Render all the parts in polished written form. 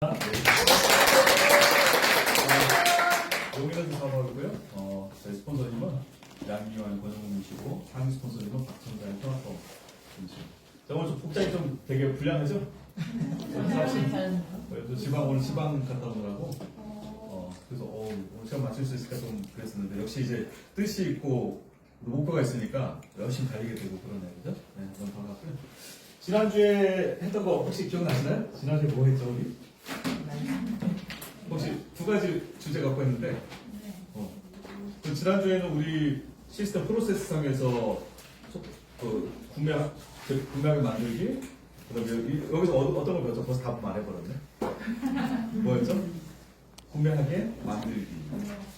네. 용인에서 사업하고요. 저희 스폰서님은 양미완 권영웅이시고 상위 스폰서님은 박천가의 토마토 분이시고. 오늘 좀 복장이 좀 되게 불량하죠? 오늘 지방 갔다 오느라고. 그래서 오늘 시간 맞출 수 있을까 좀 그랬었는데 역시 이제 뜻이 있고 목표가 있으니까 열심히 달리게 되고 그러네요, 그죠? 네, 너무 반갑고요. 지난주에 했던 거 혹시 기억나시나요? 지난주에 뭐 했죠, 우리? 혹시 두 가지 주제 갖고 했는데, 그 지난주에는 우리 시스템 프로세스 상에서 구매하게 만들기, 그다음에 여기서 어떤 걸 배웠죠? 벌써 답 말해버렸네. 뭐였죠? 구매하게 만들기.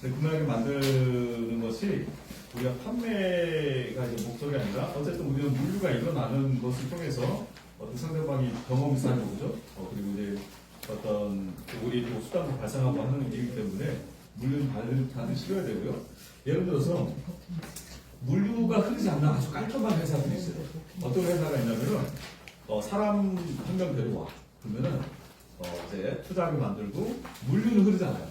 근데 구매하게 만드는 것이 우리가 판매가 이제 목적이 아니라 어쨌든 우리는 물류가 일어나는 것을 통해서 어떤 상대방이 경험이 쌓는 거죠. 그리고 이제 어떤 우리 수단도 발생하고 하는 일이기 때문에 물류는 다들 실어야 되고요. 예를 들어서 물류가 흐르지 않는 아주 깔끔한 회사들이 있어요. 어떤 회사가 있냐면은 사람 한 명 데려와. 그러면은 이제 투자하게 만들고 물류는 흐르지 않아요.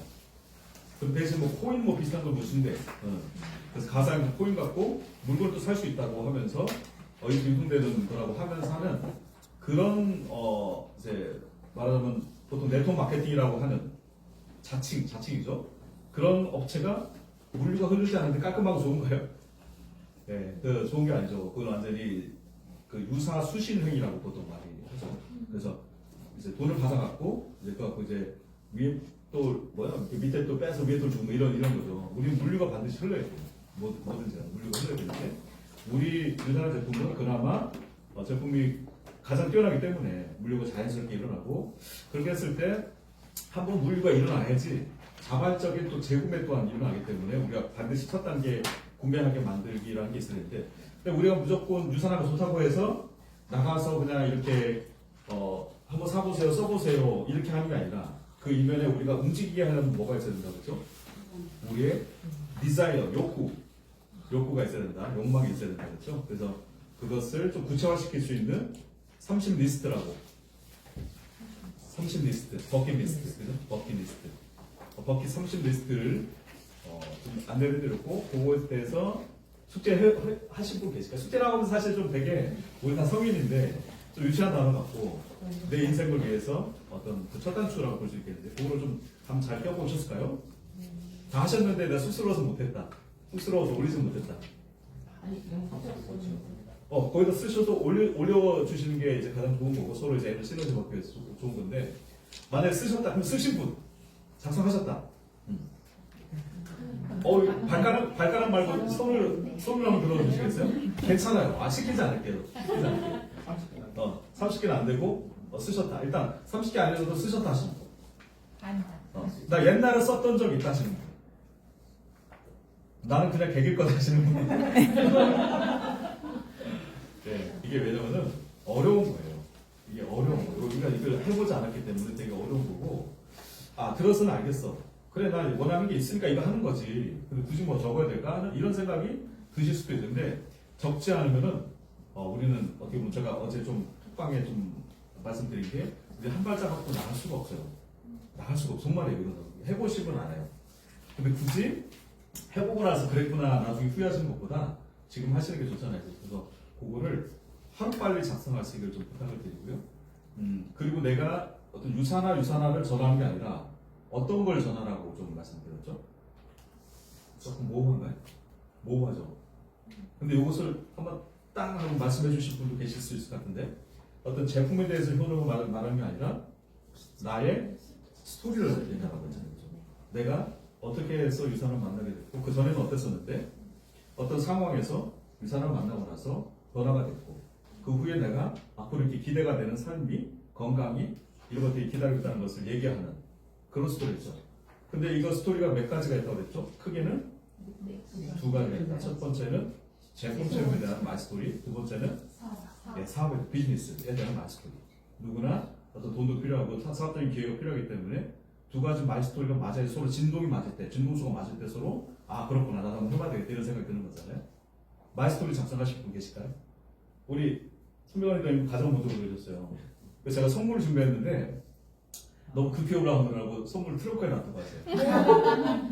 그럼 대신 뭐 코인 뭐 비슷한 걸 묻는데 그래서 가상의 코인 갖고 물건도 살 수 있다고 하면서 이렇게 유통되는 거라고 하면서 하는 그런 이제 말하자면 보통 네트워크 마케팅이라고 하는 자칭이죠. 그런 업체가 물류가 흐르지 않는데 깔끔하고 좋은 거예요. 네, 좋은 게 아니죠. 그건 완전히 그 유사 수신 행위라고 보통 많이 하죠. 그래서 이제 돈을 받아갖고 이제 그 갖고 이제 위에 또 밑에 또 빼서 위에 또 주고 이런 거죠. 우리는 물류가 반드시 흘러야 돼요. 뭐든지 물류가 흘러야 되는데 우리 우리나라 제품은 그나마 제품이 가장 뛰어나기 때문에 물류가 자연스럽게 일어나고 그렇게 했을 때 한번 물류가 일어나야지 자발적인 또 재구매 또한 일어나기 때문에 우리가 반드시 첫 단계 구매하게 만들기라는 게 있어야 되는데 근데 우리가 무조건 유산화가 좋다고 해서 나가서 그냥 이렇게 한번 사보세요 써보세요 이렇게 하는 게 아니라 그 이면에 우리가 움직이게 하려면 뭐가 있어야 된다 그렇죠? 우리의 디자이어, 욕구가 있어야 된다. 욕망이 있어야 된다 그렇죠? 그래서 그것을 좀 구체화시킬 수 있는 30 리스트라고 30 리스트, 버킷 리스트 그죠? 버킷 리스트 버킷 30 리스트를 좀 안내를 드렸고 그거에 대해서 숙제 하신 분 계실까요? 숙제라고 하면 사실 좀 되게 우리 다 성인인데 좀 유치한 단어 같고 내 인생을 위해서 어떤 그 첫 단추라고 볼 수 있겠는데 그거를 좀 한번 잘 껴보셨을까요? 다 하셨는데 내가 쑥스러워서 못했다. 쑥스러워서 올리지 못했다. 거기다 쓰셔도 올려주시는 게 이제 가장 좋은 거고 서로 이제 애를 시너지 받기 위해서 좋은 건데 만약에 쓰셨다 하면 쓰신 분 작성하셨다. 발가락 말고 손을 한번 들어주시겠어요? 괜찮아요. 시키지 않을게요. 30개는 안 되고 쓰셨다. 일단 30개 안 해도 쓰셨다 하시는 거. 나 옛날에 썼던 적 있다 하시는 거. 나는 그냥 개길 거다 하시는 분. 네, 이게 왜냐면은 어려운 거예요. 이게 어려운 거예요. 우리가 이걸 해보지 않았기 때문에 되게 어려운 거고. 들어서는 알겠어. 그래, 나 원하는 게 있으니까 이거 하는 거지. 근데 굳이 뭐 적어야 될까 하는 이런 생각이 드실 수도 있는데 적지 않으면은 우리는 어떻게 보면 제가 어제 좀 톡방에 좀 말씀드린 게 우리 한 발짝 갖고 나갈 수가 없어요. 나갈 수가 없어. 정말이에요. 이거는 해보시면 알아요. 근데 굳이 해보고 나서 그랬구나 나중에 후회하시는 것보다 지금 하시는 게 좋잖아요. 그래서 그거를 하루빨리 작성할 수 있기를 좀 부탁을 드리고요. 그리고 내가 어떤 유산화를 전하는 게 아니라 어떤 걸 전하라고 좀 말씀드렸죠? 조금 모호한가요? 모호하죠? 근데 이것을 한번 딱 하고 말씀해 주실 분도 계실 수 있을 것 같은데 어떤 제품에 대해서 효능을 말하는 게 아니라 나의 스토리를 얘기하라고 했잖아요. 내가 어떻게 해서 유산을 만나게 됐고 그 전에는 어땠었는데 어떤 상황에서 유산을 만나고 나서 변화가 됐고 그 후에 내가 앞으로 이렇게 기대가 되는 삶이 건강이 이런 것들이 기다리고 있다는 것을 얘기하는 그런 스토리죠. 근데 이거 스토리가 몇 가지가 있다고 그랬죠? 크게는 두 가지가 있다. 첫 번째는 제품 체험에 대한 마스토리, 두 번째는 사업의 비즈니스에 대한 마스토리. 누구나 어떤 돈도 필요하고 사업적인 기회가 필요하기 때문에 두 가지 마스토리가 맞아야 서로 진동이 맞을 때, 진동수가 맞을 때 서로 그렇구나 나도 한번 해봐야 되겠다 이런 생각이 드는 거잖아요. 마스토리 작성하실 분 계실까요? 우리 선배관리님 가장 먼저 보여줬어요. 그래서 제가 선물을 준비했는데 너무 급히 올라오느라고 선물 트렁크에 놨던 것 같아요.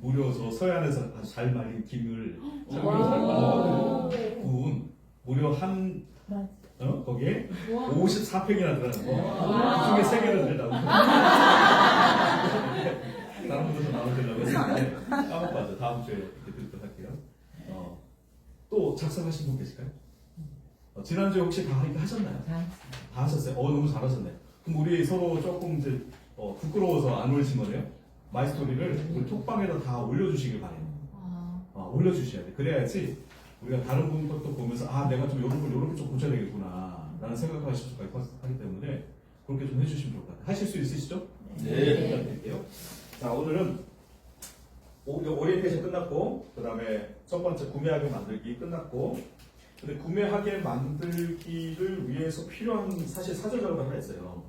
무료 저 서해안에서 아주 잘 말린 김을 참기름 잘 말려 구운 무료 한 거기에 54팩이나 들어가는 거. 그 중에 3개를 들다고. 다른 분들도 나눠주려고 했는데 까먹었죠. 다음 주에 이렇게 드리도록 할게요. 또 작성하신 분 계실까요? 지난주에 혹시 다 하셨나요? 다 하셨어요? 너무 잘하셨네. 그럼 우리 서로 조금 이제 부끄러워서 안 올리신 거네요? 마이스토리를 우리 톡방에다 다 올려주시길 바래요. 올려주셔야 돼. 그래야지 우리가 다른 분 것도 보면서 내가 좀 이런 걸 이렇게 좀 고쳐야 되겠구나 라는 생각하실 수가 하기 때문에 그렇게 좀 해주시면 좋을 것 같아요. 하실 수 있으시죠? 네. 부탁드릴게요. 자, 오늘은 오리엔테이션 끝났고 그 다음에 첫 번째 구매하게 만들기 끝났고 근데 구매하게 만들기를 위해서 필요한 사실 사전 작업을 하나 했어요.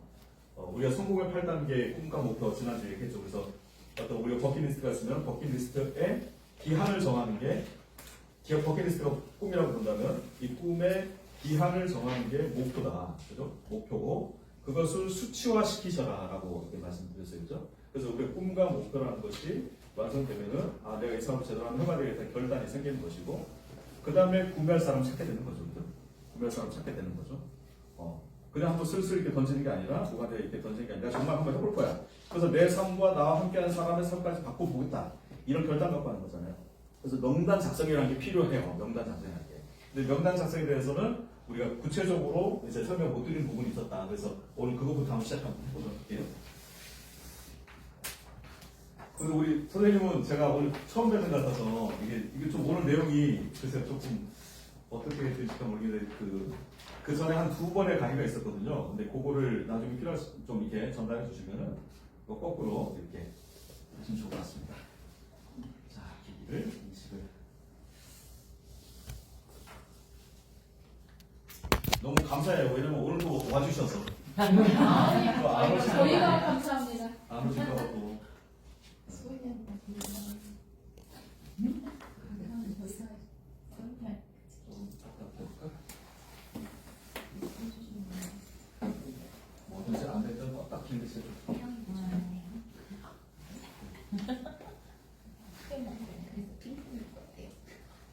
우리가 성공의 8단계 꿈과 목표 지난주에 얘기했죠. 그래서 어떤 우리가 버킷리스트가 있으면 버킷리스트에 기한을 정하는 게 버킷리스트가 꿈이라고 본다면 이 꿈의 기한을 정하는 게 목표다. 그죠? 목표고 그것을 수치화시키셔라라고 이렇게 말씀드렸어요. 그죠? 그래서 우리가 꿈과 목표라는 것이 완성되면은 내가 이 사업을 제대로 하면 해봐야 되겠다 결단이 생기는 것이고 그 다음에 구매할 사람 찾게 되는 거죠. 그죠? 구매할 사람 찾게 되는 거죠. 그냥 한번 슬슬 이렇게 던지는 게 아니라 무관되게 이렇게 던지는 게 아니라 정말 한번 해볼 거야. 그래서 내 삶과 나와 함께하는 사람의 삶까지 바꿔보겠다. 이런 결단 갖고 하는 거잖아요. 그래서 명단 작성이라는 게 필요해요. 명단 작성이라는 게. 근데 명단 작성에 대해서는 우리가 구체적으로 이제 설명 못 드린 부분이 있었다. 그래서 오늘 그것부터 한번 시작해보도록 할게요. 그리고 우리 선생님은 제가 오늘 처음 뵙는 것 같아서 이게 좀 오늘 내용이 글쎄요 조금 어떻게 될지 모르겠는데 그 전에 한 2번의 강의가 있었거든요. 근데 그거를 나중에 필요할 좀 이렇게 전달해 주시면은 거꾸로 이렇게 하시면 좋을 것 같습니다. 자, 기기를 인식을. 너무 감사해요. 왜냐면 오늘도 와주셔서. 저희가 감사합니다. 안 오실까 봐 또. 뭐든지 안 됐든 딱 길게 써줘.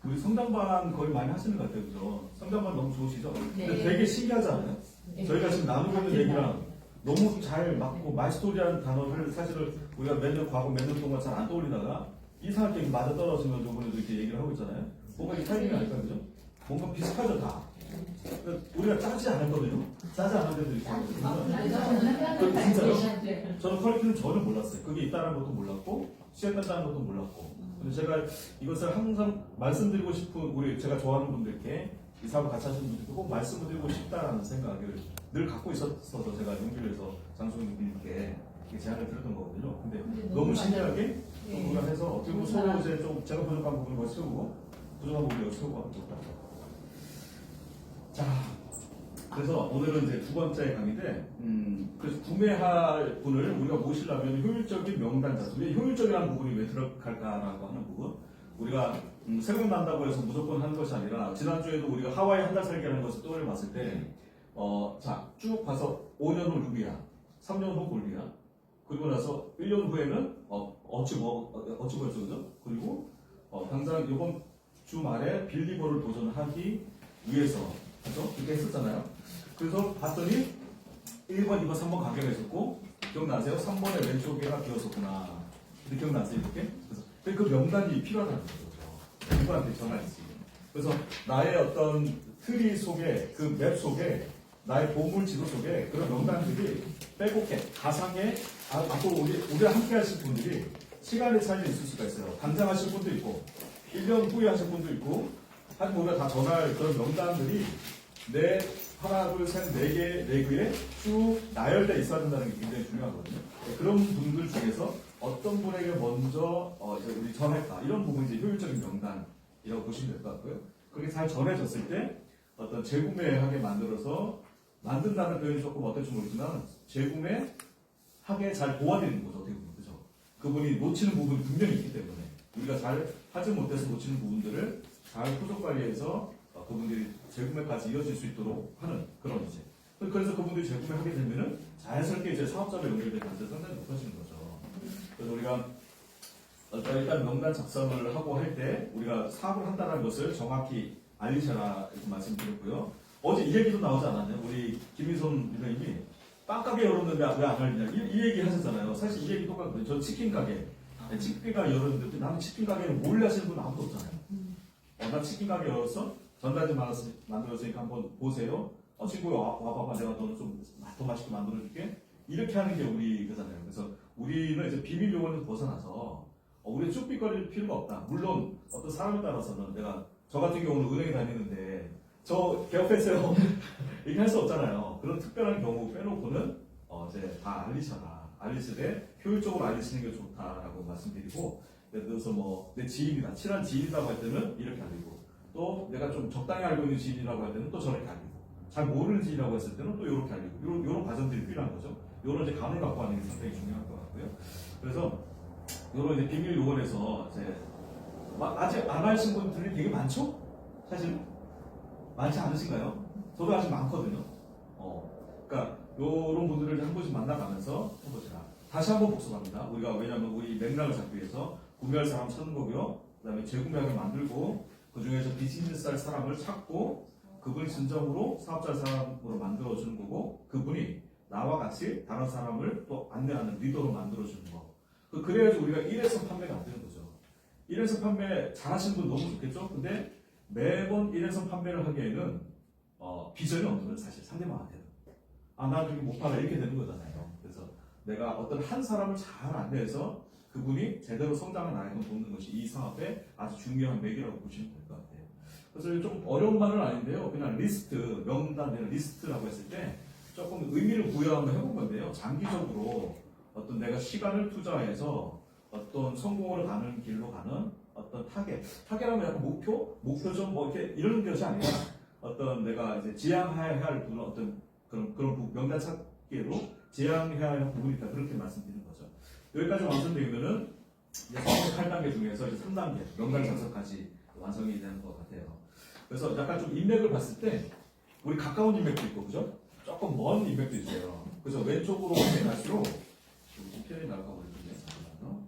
우리 성당반 거의 많이 하시는 것 같아요, 그죠? 성당반 너무 좋으시죠? 근데 네. 되게 신기하지 않아요? 저희가 지금 나누고 있는 얘기랑 너무 잘 맞고 마이스토리라는 단어를 사실은 우리가 과거 몇 년 동안 잘 안 떠올리다가 이상하게 맞아 떨어지면 저번에도 이렇게 얘기를 하고 있잖아요. 뭔가 이 타이밍이 아닐까, 그죠? 뭔가 비슷하죠, 다. 그러니까 우리가 짜지 않았거든요. 짜지 않은 데도 있거든요. 진짜요? 저는 퀄리티는 전혀 몰랐어요. 그게 있다는 것도 몰랐고, 시작한다는 것도 몰랐고. 근데 제가 이것을 항상 말씀드리고 싶은 제가 좋아하는 분들께 이 사업을 같이 하시는 분들께 꼭 말씀드리고 싶다라는 생각을 늘 갖고 있었어서 제가 용기를 내서 장소님께 제안을 드렸던 거거든요. 근데 너무 신기하게 우리가 해서 어떻게 보면 서로 이제 좀 제가 부족한 부분을 채우고 부족한 부분을 채우고 하는 거죠. 자, 그래서 오늘은 이제 2번째 강의인데, 그래서 구매할 분을 우리가 모시려면 효율적인 명단 작성. 효율적이라는 부분이 왜 들어갈까라고 하는 부분. 우리가 생각난다고 해서 무조건 하는 것이 아니라, 지난주에도 우리가 하와이 한 달 살기라는 것을 떠올려봤을 때, 자, 쭉 봐서 5년 후 루비아, 3년 후 볼리아, 그리고 나서 1년 후에는, 어찌 벌써, 그죠? 그리고, 당장 이번 주말에 빌리버를 도전하기 위해서, 그죠? 그렇게 했었잖아요. 그래서 봤더니 1번, 2번, 3번 가게가 있었고 기억나세요? 3번에 왼쪽에가 비었었구나. 근데 기억나세요? 이렇게? 그래서 그 명단이 필요하다는 거죠. 누구한테 전화했지. 그래서 나의 어떤 트리 속에 그 맵 속에 나의 보물 지도 속에 그런 명단들이 빼곡해 가상의 앞으로 우리와 함께 하실 분들이 시간의 차이가 있을 수가 있어요. 당장 하실 분도 있고 1년 후에 하실 분도 있고 하지만 우리가 다 전할 그런 명단들이 내 하나, 둘, 셋, 네 개에 쭉 나열되어 있어야 된다는 게 굉장히 중요하거든요. 그런 분들 중에서 어떤 분에게 먼저 우리 전할까 이런 부분이 이제 효율적인 명단이라고 보시면 될 것 같고요. 그렇게 잘 전해졌을 때 어떤 재구매하게 만들어서 만든다는 표현이 조금 어떨지 모르지만 재구매하게 잘 도와드리는 거죠. 어떻게 보면 그죠? 그분이 놓치는 부분이 분명히 있기 때문에 우리가 잘 하지 못해서 놓치는 부분들을 잘 후속 관리해서 그분들이 재구매까지 이어질 수 있도록 하는 그런 이제 그래서 그분들이 재구매하게 되면은 자연스럽게 이제 사업자로 연결될 가능성이 상당히 높아지는 거죠. 그래서 우리가 일단 명단 작성을 하고 할 때 우리가 사업을 한다는 것을 정확히 알리셔라 이렇게 말씀드렸고요. 어제 이 얘기도 나오지 않았나요? 우리 김희선 위원님이 빵가게 열었는데 왜 안 알리냐 이 얘기 하셨잖아요. 사실 이 얘기 똑같거든요. 저 치킨 가게 치킨가 열었는데 나는 치킨 가게는 몰래 하시는 분 아무도 없잖아요. 나 치킨 가게 열었어? 전단지 만들었으니까 한번 보세요. 친구 와봐봐 내가 너는 좀 더 맛있게 만들어줄게. 이렇게 하는 게 우리 거잖아요. 그래서 우리는 이제 비밀 요원에서 벗어나서 우리 쭈삣거릴 필요가 없다. 물론 어떤 사람에 따라서는 저 같은 경우는 은행에 다니는데 저 개업했어요. 이렇게 할 수 없잖아요. 그런 특별한 경우 빼놓고는 이제 다 알리시되 효율적으로 알리시는 게 좋다라고 말씀드리고 예를 들어서 뭐 내 지인이다. 친한 지인이라고 할 때는 이렇게 알리고 또 내가 좀 적당히 알고 있는 지인이라고 할 때는 또 저렇게 알리고 잘 모르는 지인이라고 했을 때는 또 이렇게 알리고 이런 과정들이 필요한 거죠. 이런 이제 감을 갖고 하는 게 상당히 중요한 것 같고요. 그래서 이런 이제 비밀 요원에서 이제 아직 안 하신 분들이 되게 많죠? 사실 많지 않으신가요? 저도 아직 많거든요. 그러니까 이런 분들을 한 번씩 만나가면서 해보시라. 다시 한번 복습합니다. 우리가 왜냐하면 우리 맥락을 잡기 위해서 구매할 사람 찾는 거고요. 그다음에 재구매하게 만들고 그 중에서 비즈니스 할 사람을 찾고 그분이 진정으로 사업자 사람으로 만들어주는 거고 그분이 나와 같이 다른 사람을 또 안내하는 리더로 만들어주는 거. 그래야지 우리가 1에서 판매가 안 되는 거죠. 1에서 판매 잘하시는 분 너무 좋겠죠? 근데 매번 1에서 판매를 하기에는 비전이 없는 거예요. 사실 상대방한테는. 나 그렇게 못 팔아 이렇게 되는 거잖아요. 그래서 내가 어떤 한 사람을 잘 안내해서 그분이 제대로 성장을 나게끔 돕는 것이 이 사업의 아주 중요한 맥이라고 보시면 될 것 같아요. 그래서 좀 어려운 말은 아닌데요. 그냥 리스트, 명단 내는 리스트라고 했을 때 조금 의미를 부여한번 해본 건데요. 장기적으로 어떤 내가 시간을 투자해서 어떤 성공으로 가는 길로 가는 어떤 타겟하면 약간 목표점 뭐 이렇게 이런 것이 아니라 어떤 내가 이제 지향해야 할 부분 어떤 그런 명단 찾기로 지향해야 할 부분이 있다 그렇게 말씀드리는 거죠. 여기까지 완성되면은 이제 8단계 중에서 이제 3단계 명단 작성까지 완성이 되는 것 같아요. 그래서 약간 좀 인맥을 봤을 때 우리 가까운 인맥도 있고 그죠? 조금 먼 인맥도 있어요. 그래서 왼쪽으로 갈수록 편이 나가고 있는데 잠깐만요.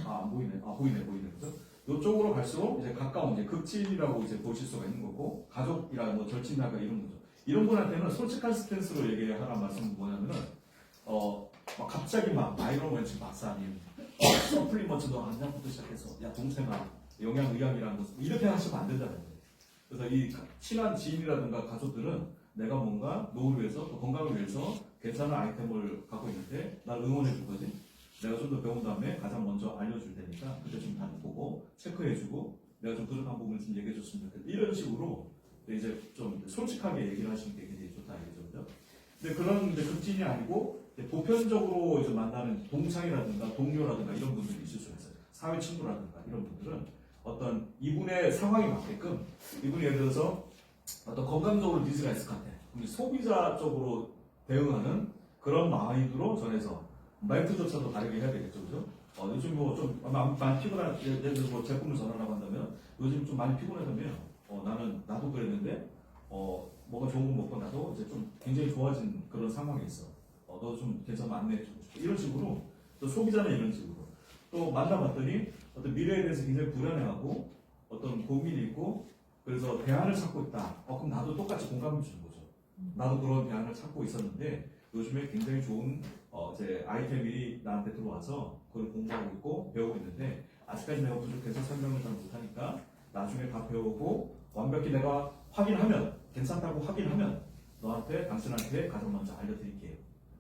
안 보이네. 보이네. 그죠? 이쪽으로 갈수록 이제 가까운 이제 극진이라고 이제 보실 수가 있는 거고 가족이라 뭐 절친이라가 이런 거죠. 이런 분한테는 솔직한 스탠스로 얘기하라는 말씀은 뭐냐면은 막 갑자기 막 마이크로먼치 박사님 서플리먼트 너 안녕부터 시작해서 야 동생아 영양의학이라는 거 이렇게 하시면 안 된다는 거예요. 그래서 이 친한 지인이라든가 가족들은 내가 뭔가 노후를 위해서 또 건강을 위해서 괜찮은 아이템을 갖고 있는데 날 응원해 줄 거지. 내가 좀 더 배운 다음에 가장 먼저 알려줄 테니까 그때 좀 다시 보고 체크해주고 내가 좀 부족한 부분을 좀 얘기해 줬으면 좋겠다. 이런 식으로 이제 좀 솔직하게 얘기를 하시는 게 굉장히 좋다 이거죠. 근데 그런 이제 급진이 아니고 보편적으로 이제 만나는 동창이라든가 동료라든가 이런 분들이 있을 수가 있어요. 사회 친구라든가 이런 분들은 어떤 이분의 상황에 맞게끔 이분이 예를 들어서 어떤 건강적으로 니즈가 있을 것 같아. 근데 소비자 쪽으로 대응하는 그런 마인드로 전해서 말투조차도 다르게 해야 되겠죠, 그죠? 요즘 뭐 좀 많이 피곤한 예를 들어서 뭐 제품을 전하라고 한다면 요즘 좀 많이 피곤하다면 나도 그랬는데 뭐가 좋은 거 먹고 나도 이제 좀 굉장히 좋아진 그런 상황이 있어. 너 좀 괜찮으면 안내해주고 싶어. 이런 식으로 또 소비자는 이런 식으로 또 만나봤더니 어떤 미래에 대해서 굉장히 불안해하고 어떤 고민이 있고 그래서 대안을 찾고 있다. 그럼 나도 똑같이 공감해 주는 거죠. 나도 그런 대안을 찾고 있었는데 요즘에 굉장히 좋은 제 아이템이 나한테 들어와서 그걸 공부하고 있고 배우고 있는데 아직까지 내가 부족해서 설명을 잘 못하니까 나중에 다 배우고 완벽히 내가 확인하면 괜찮다고 확인하면 당신한테 가장 먼저 알려드릴게요.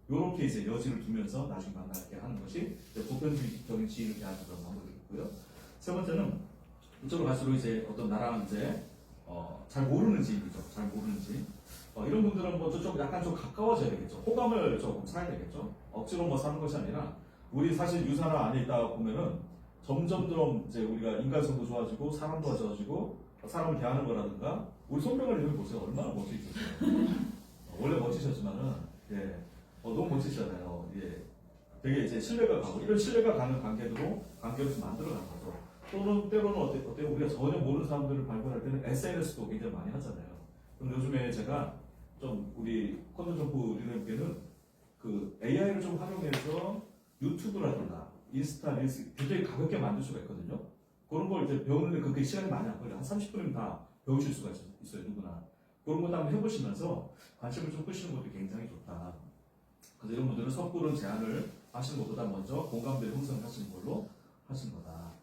요렇게 이제 여지를 두면서 나중에 만나게 하는 것이 보편적인 지인을 대하는 그런 방법이고요. 세 번째는 이쪽으로 갈수록 이제 어떤 나랑 이제 잘 모르는 지인이죠. 잘 모르는 지인. 이런 분들은 뭐 좀 약간 좀 가까워져야 되겠죠. 호감을 조금 사야 되겠죠. 억지로 뭐 사는 것이 아니라 우리 사실 유산화 안에 있다 보면은 점점점 이제 우리가 인간성도 좋아지고 사람도 좋아지고 사람을 대하는 거라든가 우리 손병을 이렇게 보세요. 얼마나 멋있었어요. 원래 멋지셨지만은 너무 멋지시잖아요. 되게 이제 신뢰가 가고 이런 신뢰가 가는 관계로 만들어가는 거죠. 또는 때로는 어때요? 우리가 전혀 모르는 사람들을 발굴할 때는 SNS도 굉장히 많이 하잖아요. 그럼 요즘에 제가 좀 우리 콘텐츠 점프 리더님께는 그 AI를 좀 활용해서 유튜브라든가 인스타, 릴스 굉장히 가볍게 만들 수가 있거든요. 그런 걸 이제 배우는데 그렇게 시간이 많이 안 걸려요. 한 30분이면 다 배우실 수가 있어요, 누구나. 그런 것도 한번 해보시면서 관심을 좀 끄시는 것도 굉장히 좋다. 그래서 이런 분들은 섣부른 제안을 하시는 것보다 먼저 공감대를 형성하시는 걸로 하시는 거다.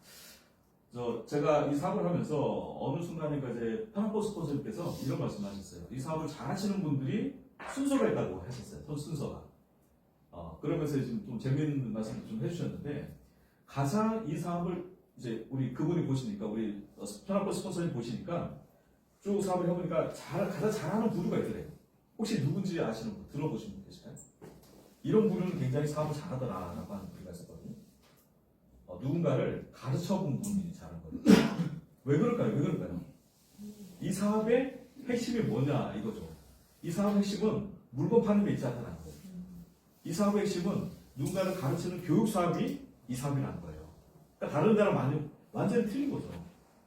제가 이 사업을 하면서 어느 순간인가 이제 파나포 스폰서님께서 이런 말씀하셨어요. 이 사업을 잘 하시는 분들이 순서가 있다고 하셨어요. 순서가. 그러면서 지금 좀 재미있는 말씀을 좀 해주셨는데, 가장 이 사업을 이제 우리 그분이 보시니까, 우리 파나포 스폰서님 보시니까 쭉 사업을 해보니까 가장 잘하는 부류가 있더래요. 혹시 누군지 아시는 분, 들어보신 분 계실까요? 이런 부류는 굉장히 사업을 잘하더라라고 하는 부류가 있었거든요. 누군가를 가르쳐 본 분이 잘한 거예요. 왜 그럴까요? 이 사업의 핵심이 뭐냐 이거죠. 이 사업의 핵심은 물건 파는 데 있지 않다는 거예요. 이 사업의 핵심은 누군가를 가르치는 교육 사업이 이 사업이라는 거예요. 그러니까 다른 데랑 완전히 틀린 거죠.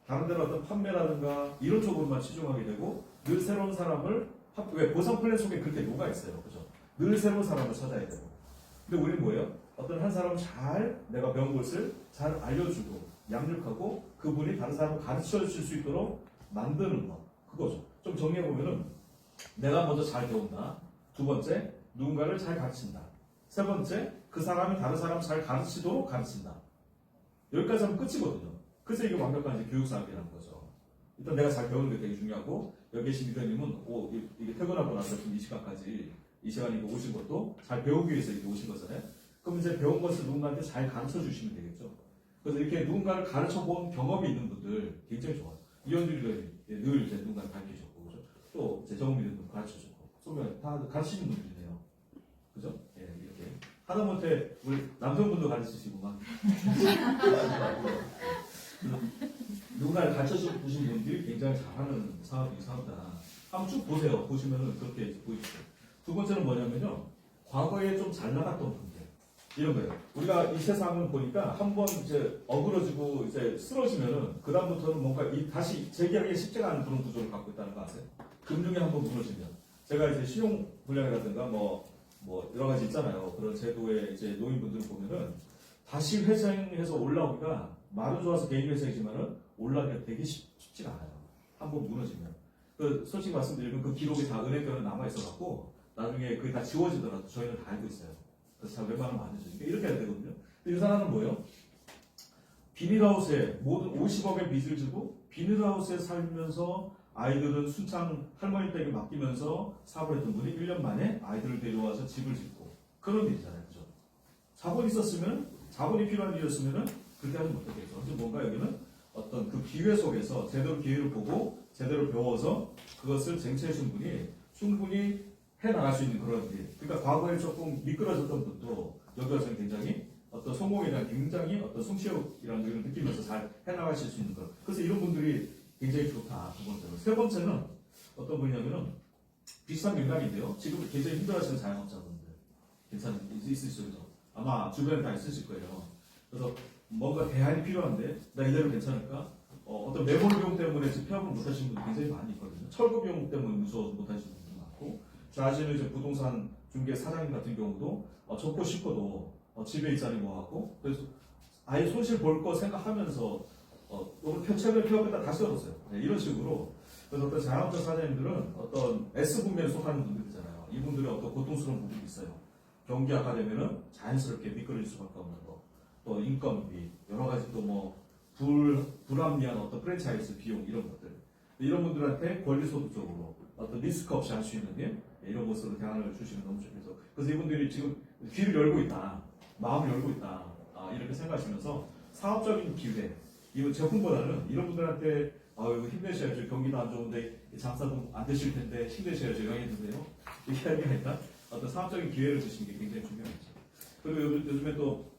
다른 데는 어떤 판매라든가 이런 쪽으로만 치중하게 되고 늘 새로운 사람을 왜 보상 플랜 속에 그렇게 녹아 있어요. 그죠? 늘 새로운 사람을 찾아야 되고. 근데 우리는 뭐예요? 어떤 한 사람을 잘 내가 배운 것을 잘 알려주고 양육하고 그분이 다른 사람을 가르쳐 줄 수 있도록 만드는 것. 그거죠. 좀 정리해보면은 내가 먼저 잘 배운다. 두 번째, 누군가를 잘 가르친다. 세 번째, 그 사람이 다른 사람을 잘 가르치도록 가르친다. 여기까지 하면 끝이거든요. 그래서 이게 완벽한 이제 교육사업이라는 거죠. 일단 내가 잘 배우는 게 되게 중요하고, 여기 계신 리더님은 이게 퇴근하고 나서 지금 이 시간까지 이 시간에 오신 것도 잘 배우기 위해서 이렇게 오신 거잖아요. 그럼 이제 배운 것을 누군가한테 잘 가르쳐 주시면 되겠죠. 그래서 이렇게 누군가를 가르쳐 본 경험이 있는 분들 굉장히 좋아요. 이현주 리더님 늘 이제 누군가를 가르치셨고, 그죠? 또 이제 정미 리더님 가르쳐줬고, 소명 다 가르치는 분들이네요. 그죠? 예, 이렇게. 하다못해 우리 남성분도 가르치시고 막. 누군가를 가르쳐 보신 분들이 굉장히 잘하는 사업이다. 한번 쭉 보세요. 보시면은 그렇게 보이시죠. 두 번째는 뭐냐면요. 과거에 좀 잘 나갔던 분들. 이런 거예요. 우리가 이 세상을 보니까 한번 이제 어그러지고 이제 쓰러지면은 그다음부터는 뭔가 다시 재기하기 쉽지가 않은 그런 구조를 갖고 있다는 거 아세요? 금융이 한번 무너지면. 제가 이제 신용불량이라든가 뭐 여러 가지 있잖아요. 그런 제도의 이제 노인분들 보면은 다시 회생해서 올라오기가 말은 좋아서 개인 회생이지만은 올라가기가 되게 쉽지가 않아요. 한번 무너지면. 솔직히 말씀드리면 그 기록이 다 은행권에 남아있어갖고 나중에 그게 다 지워지더라도 저희는 다 알고 있어요. 그래서 잘 웬만하면 안 되죠. 이렇게 해야 되거든요. 근데 이 사람은 뭐예요? 비닐하우스에 모든 50억의 빚을 지고 비닐하우스에 살면서 아이들은 순창 할머니 댁에 맡기면서 사업을 했던 분이 1년 만에 아이들을 데려와서 집을 짓고 그런 일이잖아요. 그죠? 자본이 필요한 일이었으면은 그렇게 하지 못했겠죠. 그래서 뭔가 여기는 어떤 그 기회 속에서 제대로 기회를 보고 제대로 배워서 그것을 쟁취해준 분이 충분히 해나갈 수 있는 그런 일. 그러니까 과거에 조금 미끄러졌던 분도 여기 와서 굉장히 어떤 성공에 대한 굉장히 어떤 성취욕이라는 걸 느끼면서 잘 해나가실 수 있는 것. 그래서 이런 분들이 굉장히 좋다. 두 번째로. 세 번째는 어떤 분이냐면은 비슷한 맥락인데요. 지금 굉장히 힘들어하시는 자영업자분들. 있으시죠? 아마 주변에 다 있으실 거예요. 그래서 뭔가 대안이 필요한데 나 이대로 괜찮을까? 어떤 매몰 비용 때문에 지금 폐업을 못 하시는 분들 굉장히 많이 있거든요. 철거 비용 때문에 무서워서 못 하시는 분들 많고 자신은 이제 부동산 중개 사장님 같은 경우도 접고 싶어도 집에 있자니 뭐하고 그래서 아예 손실 볼 거 생각하면서 최근에 폐업했다 다시 얻었어요. 네, 이런 식으로 그래서 어떤 자영업자 사장님들은 어떤 S분면에 속하는 분들이잖아요. 이분들의 어떤 고통스러운 부분이 있어요. 경기 악화되면은 자연스럽게 미끄러질 수밖에 없는 거. 또 인건비, 여러 가지 또 뭐 불합리한 어떤 프랜차이즈 비용 이런 것들. 이런 분들한테 권리소득적으로 어떤 리스크 없이 할 수 있는 일 이런 것으로 대안을 주시면 너무 좋겠어. 그래서 이분들이 지금 귀를 열고 있다, 마음을 열고 있다 이렇게 생각하시면서 사업적인 기회, 이 제품보다는 이런 분들한테 이거 힘내셔야죠. 경기도 안 좋은데 장사도 안 되실 텐데 힘내셔야죠. 영향인데요. 이렇게 하는 게 아니라 어떤 사업적인 기회를 주시는 게 굉장히 중요하죠. 그리고 요즘에 또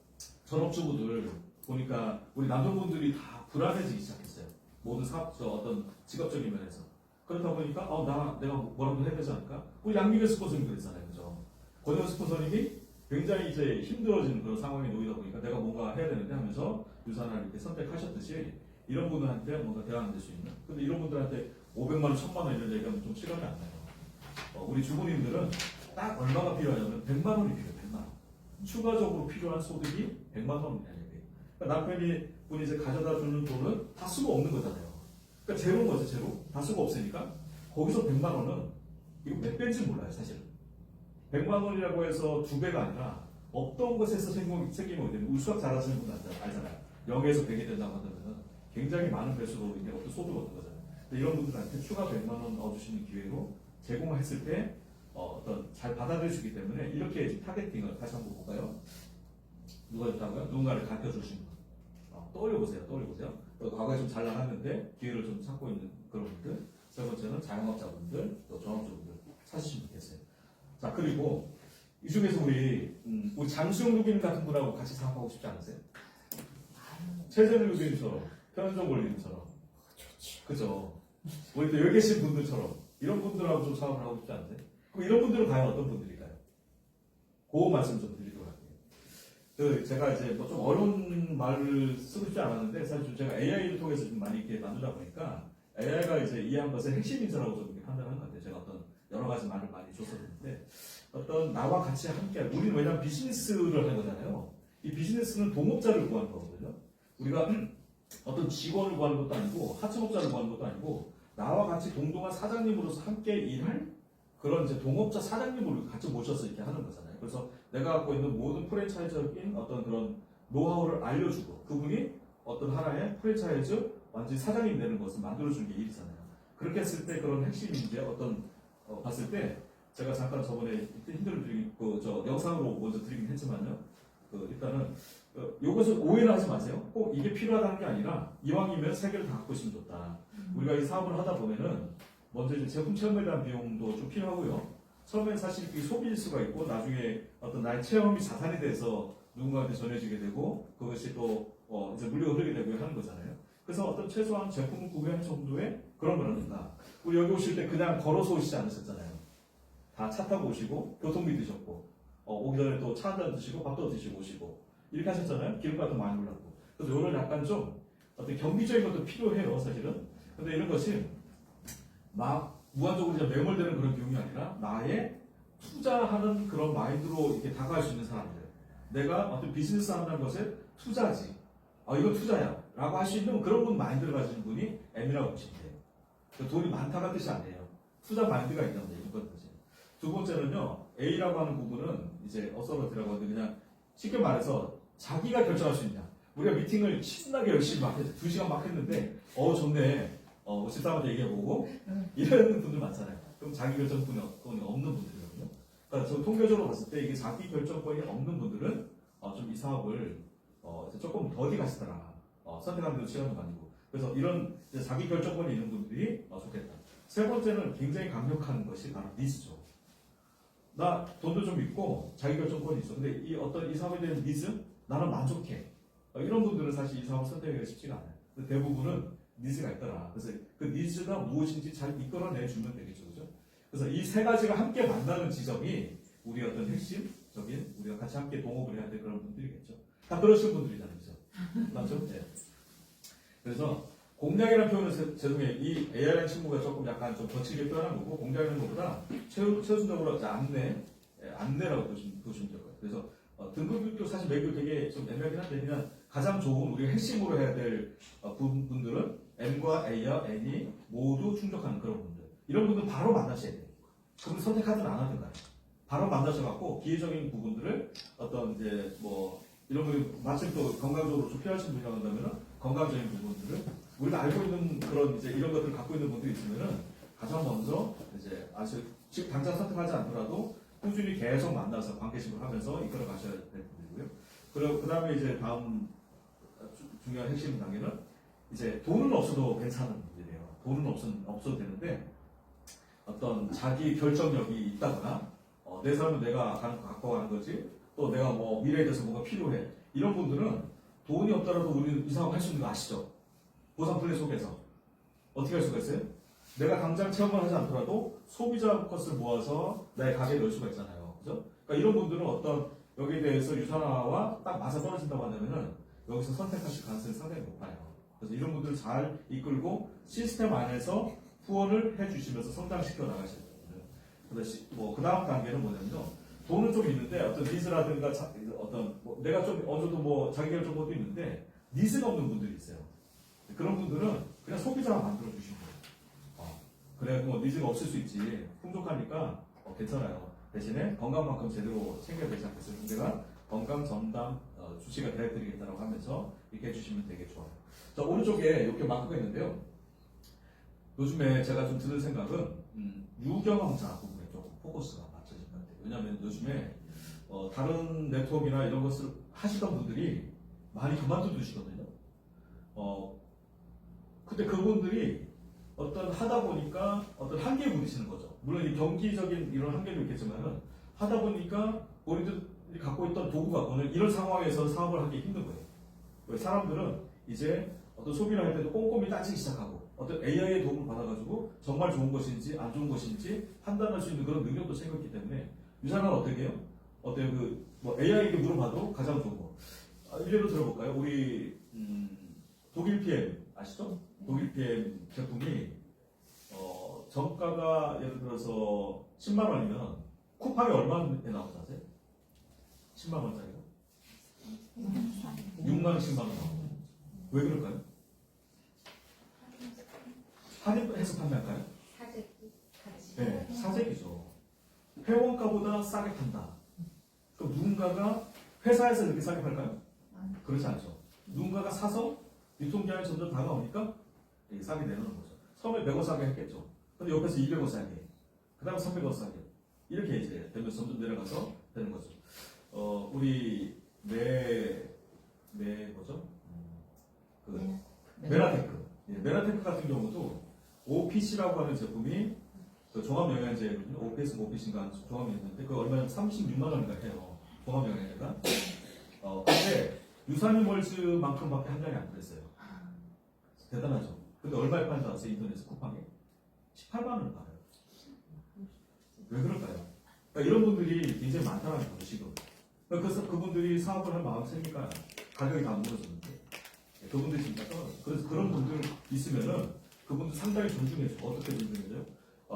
전업주부들 보니까 우리 남성분들이 다 불안해지기 시작했어요. 모든 어떤 직업적인 면에서. 그렇다 보니까 내가 뭐라도 해야 되지 않을까? 우리 양미경 스폰서님 그랬잖아요. 그죠? 권영 스폰서님이 굉장히 이제 힘들어지는 그런 상황에 놓이다 보니까 내가 뭔가 해야 되는데 하면서 유산을 이렇게 선택하셨듯이 이런 분들한테 뭔가 대안이 될 수 있는. 근데 이런 분들한테 500만 원, 1000만 원 이런 얘기하면 좀 실감이 안 나요. 우리 주부님들은 딱 얼마가 필요하냐면 100만 원이 필요해요. 100만 원. 추가적으로 필요한 소득이 100만 원이라는 얘기예요. 그러니까 남편이 분이 이제 가져다 주는 돈은 다 쓰고 없는 거잖아요. 그러니까 제로인 거죠, 제로. 다 쓰고 없으니까 거기서 100만 원은 이거 몇 배인지 몰라요, 사실은. 100만 원이라고 해서 2배가 아니라 없던 것에서 생기면 되는 우리 수학 잘하시는 분 알잖아요. 0에서 100이 된다고 하면 굉장히 많은 배수로 이제 어떤 소득을 얻는 거잖아요. 근데 이런 분들한테 추가 100만 원 넣어주시는 기회로 제공을 했을 때 어떤 잘 받아들일 수 있기 때문에 이렇게 지금 타겟팅을 다시 한번 볼까요? 누가 줬다고요? 누군가를 가르쳐 주신 분. 떠올려보세요. 과거에 좀 잘 나갔는데 기회를 좀 찾고 있는 그런 분들. 세 번째는 자영업자분들, 또 전업주분들 찾으시면 되겠어요. 자, 그리고 이 중에서 우리 장수영 누기님 같은 분하고 같이 사업하고 싶지 않으세요? 최재능 누기님처럼, 편의점 권리님처럼. 그죠? 우리 또 여기 계신 분들처럼 이런 분들하고 좀 사업을 하고 싶지 않으세요? 그럼 이런 분들은 과연 어떤 분들일까요? 그 말씀 좀 드리도록 할게요. 제가 이제 뭐 좀 어려운 말을 쓰고 싶지 않았는데 사실 좀 제가 AI를 통해서 좀 많이 이렇게 만들다 보니까 AI가 이제 이해한 것의 핵심 인사라고 좀 이렇게 판단하는 것 같아요. 제가 어떤 여러 가지 말을 많이 줬었는데 어떤 나와 같이 함께 우리는 왜냐하면 비즈니스를 하는 거잖아요. 이 비즈니스는 동업자를 구하는 거거든요. 우리가 어떤 직원을 구하는 것도 아니고 하청업자를 구하는 것도 아니고 나와 같이 동동한 사장님으로서 함께 일할 그런 이제 동업자 사장님을 같이 모셔서 이렇게 하는 거잖아요. 그래서 내가 갖고 있는 모든 프랜차이즈적인 어떤 그런 노하우를 알려주고 그분이 어떤 하나의 프랜차이즈 완전히 사장님 되는 것을 만들어주는 게 일이잖아요. 그렇게 했을 때 그런 핵심이 이제 어떤 봤을 때 제가 잠깐 저번에 힌트를 드리고 저 영상으로 먼저 드리긴 했지만요. 일단은 요것은 오해를 하지 마세요. 꼭 이게 필요하다는 게 아니라 이왕이면 세 개를 다 갖고 있으면 좋다. 우리가 이 사업을 하다 보면은 먼저 이제 제품 체험에 대한 비용도 좀 필요하고요. 처음엔 사실 이 소비일 수가 있고 나중에 어떤 나의 체험이 자산이 돼서 누군가한테 전해지게 되고 그것이 또 이제 물류가 흐르게 되고 하는 거잖아요. 그래서 어떤 최소한 제품을 구매할 정도의 그런 거라든가 우리 여기 오실 때 그냥 걸어서 오시지 않으셨잖아요. 다 차 타고 오시고 교통비 드셨고 오기 전에 또 차 한잔 드시고 밥도 드시고 오시고 이렇게 하셨잖아요. 기름값도 많이 올랐고 그래서 이런 약간 좀 어떤 경비적인 것도 필요해요 사실은. 근데 이런 것이 막 무한적으로 이제 매몰되는 그런 비용이 아니라 나의 투자하는 그런 마인드로 이렇게 다가갈 수 있는 사람들. 내가 어떤 비즈니스 한다는 것에 투자지. 이거 투자야. 라고 할 수 있는 그런 분 마인드를 가지는 분이 M이라고 보시면 돼요. 돈이 많다는 뜻이 아니에요. 투자 마인드가 있다는 얘기인 거지. 두 번째는요, A라고 하는 부분은 이제 어서러티라고 하는데 그냥 쉽게 말해서 자기가 결정할 수 있냐. 우리가 미팅을 신나게 열심히 막 해서 2시간 막 했는데, 좋네. 집사람한테 얘기해보고, 이런 분들 많잖아요. 그럼 자기 결정권이 없는 분들이거든요. 그러니까 저 통계적으로 봤을 때 이게 자기 결정권이 없는 분들은 좀 이 사업을 조금 더디 가시더라. 선택하는 데도 시간도 많이고. 그래서 이런 자기 결정권이 있는 분들이 좋겠다. 세 번째는 굉장히 강력한 것이 바로 니즈죠. 나 돈도 좀 있고 자기 결정권이 있어. 근데 이 사업에 대한 니즈? 나는 만족해. 이런 분들은 사실 이 사업을 선택하기가 쉽지가 않아요. 근데 대부분은 니즈가 있더라. 그래서 그 니즈가 무엇인지 잘 이끌어내주면 되겠죠. 그죠? 그래서 이 세 가지가 함께 만나는 지점이 우리 어떤 핵심적인 우리가 같이 함께 동업을 해야 될 그런 분들이겠죠. 다 그러신 분들이잖아요. 그죠? 맞죠? 네. 그래서 공략이라는 표현은 죄송해요. 이 AI라는 친구가 조금 약간 좀 거칠게 표현한 거고 공략이라는 것보다 최우선적으로 안내라고 보시면 될 거예요. 그래서 등급도 사실 매교 되게 좀 애매하긴 한데 그냥 가장 좋은 우리가 핵심으로 해야 될 분들은 M과 A와 N이 모두 충족하는 그런 분들. 이런 분들 바로 만나셔야 돼요. 그분 선택하든 안 하든 간에 바로 만나셔갖고 기회적인 부분들을 어떤 이제 뭐 이런 분이 마침 또 건강적으로 좀 필요하신 분이라고 한다면은 건강적인 부분들을 우리가 알고 있는 그런 이제 이런 것들을 갖고 있는 분들이 있으면은 가장 먼저 이제 지금 당장 선택하지 않더라도 꾸준히 계속 만나서 관계식을 하면서 이끌어 가셔야 될 분이고요. 그리고 그 다음에 이제 다음 중요한 핵심 단계는 이제 돈은 없어도 괜찮은 분들이에요. 돈은 없어도 되는데 어떤 자기 결정력이 있다거나 내 삶은 내가 갖고 가는 거지 또 내가 뭐 미래에 대해서 뭔가 필요해 이런 분들은 돈이 없더라도 우리는 이 사업 할 수 있는 거 아시죠? 보상 플랜 속에서 어떻게 할 수가 있어요? 내가 당장 체험을 하지 않더라도 소비자 것을 모아서 나의 가게에 넣을 수가 있잖아요. 그죠? 그러니까 이런 분들은 어떤 여기에 대해서 유산화와 딱 맞아 떨어진다고 한다면은 여기서 선택하실 가능성이 상당히 높아요. 그래서 이런 분들 잘 이끌고 시스템 안에서 후원을 해주시면서 성장시켜 나가셔야 됩니다. 그래서 그 다음 단계는 뭐냐면요. 돈은 좀 있는데 어떤 니즈라든가 어떤 내가 좀 어느 정도 자기계획 정도도 있는데 니즈가 없는 분들이 있어요. 그런 분들은 그냥 소비자만 만들어 주신 거예요. 그래 니즈가 없을 수 있지. 풍족하니까 괜찮아요. 대신에 건강만큼 제대로 챙겨야 되지 않겠어요? 내가 건강 전담 주치가 대해드리겠다라고 하면서 이렇게 해주시면 되게 좋아요. 자, 오른쪽에 이렇게 마크가 있는데요. 요즘에 제가 좀 드는 생각은 유경험자 부분에 조금 포커스가 맞춰진 것 같아요. 왜냐하면 요즘에 다른 네트워크나 이런 것을 하시던 분들이 많이 그만두시거든요. 근데 그분들이 하다 보니까 어떤 한계에 부딪히는 거죠. 물론 이 경기적인 이런 한계도 있겠지만은 하다 보니까 본인들이 갖고 있던 도구가 오늘 이런 상황에서 사업을 하기 힘든 거예요. 왜 사람들은 이제 어떤 소비를 할 때도 꼼꼼히 따지기 시작하고 어떤 AI의 도움을 받아가지고 정말 좋은 것인지 안 좋은 것인지 판단할 수 있는 그런 능력도 생겼기 때문에 유산은 어떻게 해요? 어때요? AI에게 물어봐도 가장 좋은 거. 예를 들어볼까요? 우리 독일 PM 아시죠? 독일 PM 제품이 정가가 예를 들어서 10만 원이면 쿠팡이 얼마에 나오는지 아세요? 10만 원짜리가? 6만 원, 10만 원 나오고. 왜 그럴까요? 할인해서 판매할까요? 네, 사재기죠. 회원가보다 싸게 판다. 그럼 누군가가 회사에서 이렇게 싸게 팔까요? 그렇지 않죠. 누군가가 사서 유통기한이 점점 다가오니까 싸게 내놓는 거죠. 처음에 100원 싸게 했겠죠. 근데 옆에서 200원 싸게, 그 다음에 300원 싸게. 이렇게 이제 되면서 점점 내려가서 되는 거죠. 우리, 뭐죠? 메라테크. 메라테크 같은 경우도 OPC라고 하는 제품이 종합영양제거든요. OPS인가 종합영양제인데 그 얼마 전 36만 원인가 해요. 종합영양제가. 근데 유산유멀즈만큼밖에 한 장이 안 그랬어요. 대단하죠. 근데 얼마에 파는 줄 아세요? 인터넷 쿠팡에? 18만 원을 팔아요. 왜 그럴까요? 그러니까 이런 분들이 굉장히 많다는 거죠, 지금. 그래서 그분들이 사업을 할 마음이 생기니까 가격이 다 무너졌는데. 그분들이 진짜 그래서 그런 분들 있으면은 그분들 상당히 존중해줘. 어떻게 존중해줘요?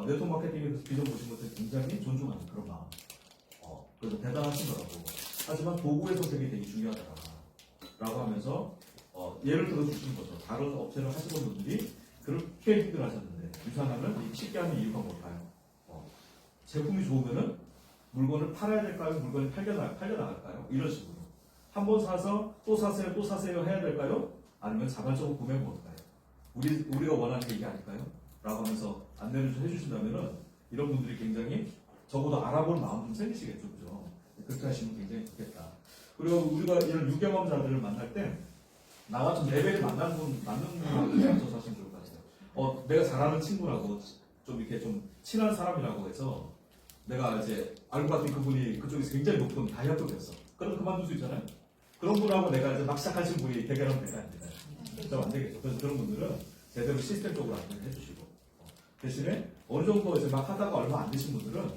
네트워크 마케팅에서 비전 보신 분들 굉장히 존중하는 그런 마음. 그래서 대단하시더라고. 하지만 도구의 선택이 되게 중요하더라. 라고 하면서, 예를 들어 주시는 거죠. 다른 업체를 하시는 분들이 그렇게 힘들어 하셨는데, 유산화를 쉽게 하는 이유가 뭘까요? 제품이 좋으면은 물건을 팔아야 될까요? 물건이 팔려나갈까요? 이런 식으로. 한 번 사서 또 사세요, 또 사세요 해야 될까요? 아니면 자발적으로 구매해 볼까요? 우리가 원하는 게 이게 아닐까요? 라고 하면서 안내를 좀 해주신다면은 이런 분들이 굉장히 적어도 알아볼 마음 좀 생기시겠죠, 그죠? 그렇게 하시면 굉장히 좋겠다. 그리고 우리가 이런 유경험자들을 만날 때, 나 같은 레벨이 맞는 분한테 맞춰서 하시면 좋을 것 같아요. 내가 잘 아는 친구라고, 좀 이렇게 좀 친한 사람이라고 해서, 내가 이제 알고 봤더니 그분이 그쪽에서 굉장히 높은 다이아급이었어. 그럼 그만둘 수 있잖아요. 그런 분하고 내가 이제 막 시작하신 분이 대결하면 되가 안 되나요? 좀 안 되겠죠. 그래서 그런 분들은 제대로 시스템적으로 안내를 해주시고, 대신에 어느 정도 이제 막 하다가 얼마 안 되신 분들은,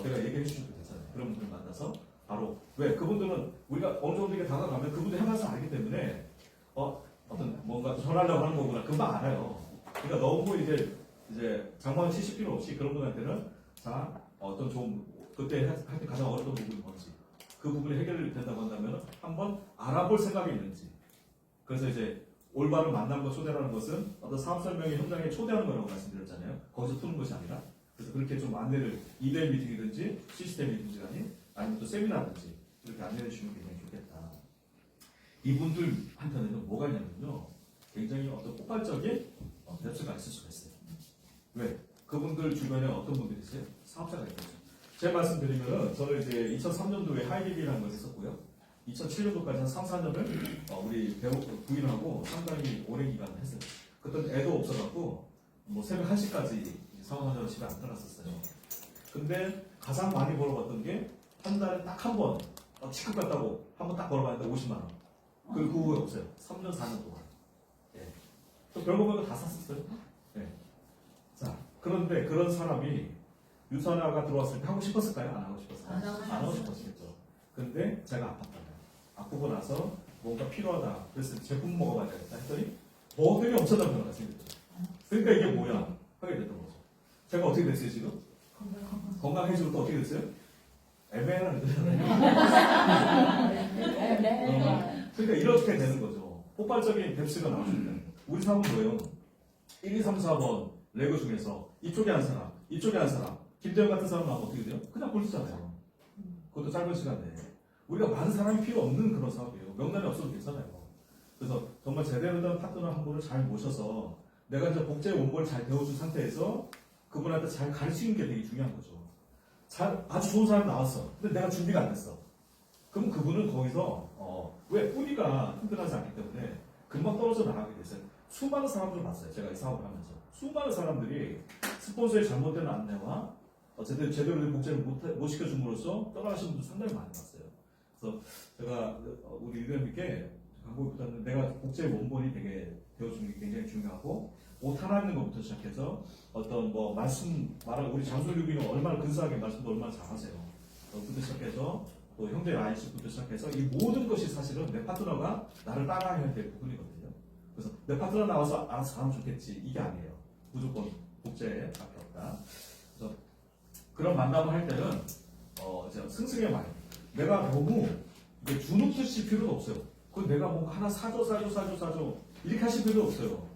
내가 얘기해 주셔도 괜찮아요. 그런 분들 만나서 바로, 왜? 그분들은 우리가 어느 정도 이렇게 다가가면 그분들 해봐서 알기 때문에, 어떤 뭔가 전하려고 하는 거구나. 금방 알아요. 그러니까 너무 이제 장만 치실 필요 없이 그런 분한테는, 자, 어떤 좋은, 그때 할 때 가장 어려웠던 부분이 뭔지, 그 부분이 해결된다고 한다면 한번 알아볼 생각이 있는지. 그래서 이제 올바른 만남과 초대라는 것은 어떤 사업 설명회 현장에 초대하는 거라고 말씀드렸잖아요. 거기서 푸는 것이 아니라. 그래서 그렇게 좀 안내를 2대1 미팅이든지 시스템이든지 아니면 또 세미나든지 이렇게 안내해 주시면 굉장히 좋겠다. 이분들한테는 뭐가 있냐면요. 굉장히 어떤 폭발적인 뎁스가 있을 수가 있어요. 왜? 그분들 주변에 어떤 분들이 있어요? 사업자가 있겠죠. 제 말씀드리면은 저는 이제 2003년도에 하이리비라는 걸 했었고요. 2007년도까지 한 3, 4년을 우리 부인하고 상당히 오랜 기간을 했어요. 그때는 애도 없어갖고 새벽 1시까지 사업하느라 집에 안 들어갔었어요. 근데 가장 많이 벌어봤던 게 한 달에 딱 한 번 치급 갔다고 한 번 딱 벌어봤는데 50만 원. 그리고 그 후에 없어요. 3년, 4년 동안. 예. 또 별거 별거 다 샀었어요. 예. 자, 그런데 그런 사람이 유산화가 들어왔을 때 하고 싶었을까요? 안 하고 싶었을까요? 안 하고 싶었겠죠. 근데 제가 아팠잖아요. 아프고 나서 뭔가 필요하다. 그래서 제품 먹어봐야 되겠다 했더니 먹더니 엄청난 변화가 생겼죠. 그러니까 이게 뭐야? 하게 됐던 거죠. 제가 어떻게 됐어요, 지금? 건강해지고 또 어떻게 됐어요? 애매한 그러니까 이렇게 되는 거죠. 폭발적인 뎁스가 나오는데 우리 삶은 뭐예요? 1, 2, 3, 4번 레고 중에서 이쪽에 한 사람, 이쪽에 한 사람, 김대영 같은 사람 나오면 어떻게 돼요? 그냥 골수잖아요. 그것도 짧은 시간에. 우리가 많은 사람이 필요 없는 그런 사업이에요. 명단이 없어도 괜찮아요. 그래서 정말 제대로 된 파트너 한 분을 잘 모셔서 내가 이제 복제의 원본을 잘 배워준 상태에서 그분한테 잘 가르치는 게 되게 중요한 거죠. 아주 좋은 사람이 나왔어. 근데 내가 준비가 안 됐어. 그럼 그분은 거기서 왜 뿌리가 튼튼하지 않기 때문에 금방 떨어져 나가게 됐어요. 수많은 사람들을 봤어요. 제가 이 사업을 하면서 수많은 사람들이 스폰서의 잘못된 안내와 제대로 된 복제를 못 시켜줌으로써 떠나가신 분들 상당히 많이 봤어요. 그래서 제가 우리 리더님께 강구보다는 내가 복제 원본이 되게 배워주는 게 굉장히 중요하고 옷 하나 입는 것부터 시작해서 어떤 뭐 말을 우리 장솔유비는 얼마나 근사하게 말씀도 얼마나 잘하세요. 부터 시작해서 또 형제 라인식부터 시작해서 이 모든 것이 사실은 내 파트너가 나를 따라해야 될 부분이거든요. 그래서 내 파트너 나와서 알아서 하면 좋겠지 이게 아니에요. 무조건 복제에 밖에 없다. 그래서 그런 만남을 할 때는 이제 승승의 마음. 내가 너무 주눅듯이 필요도 없어요. 그건 내가 뭔가 하나 사줘 이렇게 하실 필요도 없어요.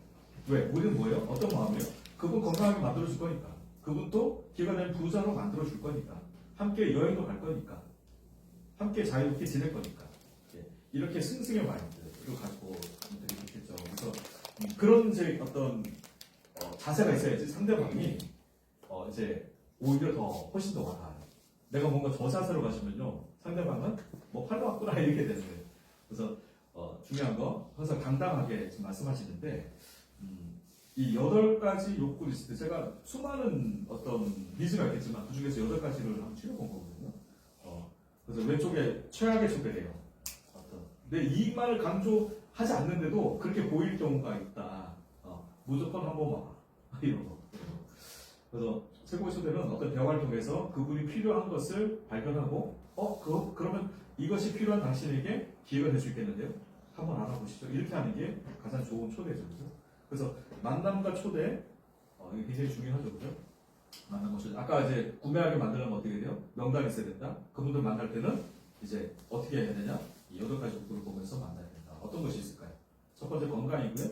왜? 우리는 뭐예요? 어떤 마음이에요? 그분 건강하게 만들어줄 거니까. 그분 또 기회가 되면 부자로 만들어줄 거니까. 함께 여행도 갈 거니까. 함께 자유롭게 지낼 거니까. 이렇게 승승의 마인드를 가지고 분들이 있겠죠. 그래서 그런 이제 어떤 자세가 있어야지 상대방이 이제 오히려 훨씬 더 와닿아요. 내가 뭔가 저 자세로 가시면요. 상대방은 뭐 팔도 왔구나 이렇게 되는 거예요. 그래서 중요한 거 항상 당당하게 지금 말씀하시는데 이 8가지 욕구를 있을 때 제가 수많은 어떤 니즈가 있겠지만 그 중에서 8가지를 한번 추려본 거거든요. 그래서 왼쪽에 최악의 초대래요. 내 이익만을 강조하지 않는데도 그렇게 보일 경우가 있다. 무조건 한번 와봐. 이런 거. 그래서 최고의 초대는 어떤 대화를 통해서 그분이 필요한 것을 발견하고 그러면 이것이 필요한 당신에게 기회가 될 수 있겠는데요? 한번 알아보시죠. 이렇게 하는 게 가장 좋은 초대죠. 그래서 만남과 초대 이게 굉장히 중요하죠. 그죠? 만남과 초대. 아까 이제 구매하게 만들려면 어떻게 돼요? 명단이 있어야 된다. 그분들 만날 때는 이제 어떻게 해야 되냐? 이 8가지 욕구를 보면서 만나야 된다. 어떤 것이 있을까요? 첫 번째 건강이고요.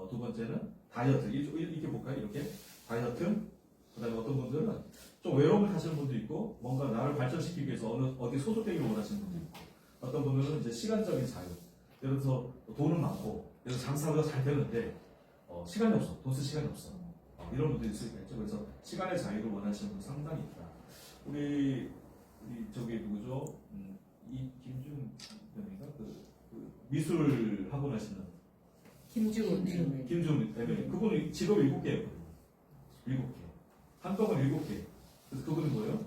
두 번째는 다이어트. 이렇게 볼까요? 이렇게 다이어트. 그 다음에 어떤 분들은 좀 외로움을 타시는 분도 있고 뭔가 나를 발전시키기 위해서 어디 소속되기를 원하시는 분도 있고 어떤 분들은 이제 시간적인 자유. 예를 들어서 돈은 많고 예를 들어서 장사가 잘 되는데 시간이 없어. 돈 쓸 시간이 없어. 이런 분들이 있을 수 있겠죠. 그래서 시간의 자유를 원하시는 분 상당히 있다. 우리 저기 누구죠? 이 김준 대표인가? 그 미술 학원 하시는 김주훈 대표님. 그분이 직업이 7개였거든요. 7개. 한꺼번에 7개. 그래서 그분은 뭐예요?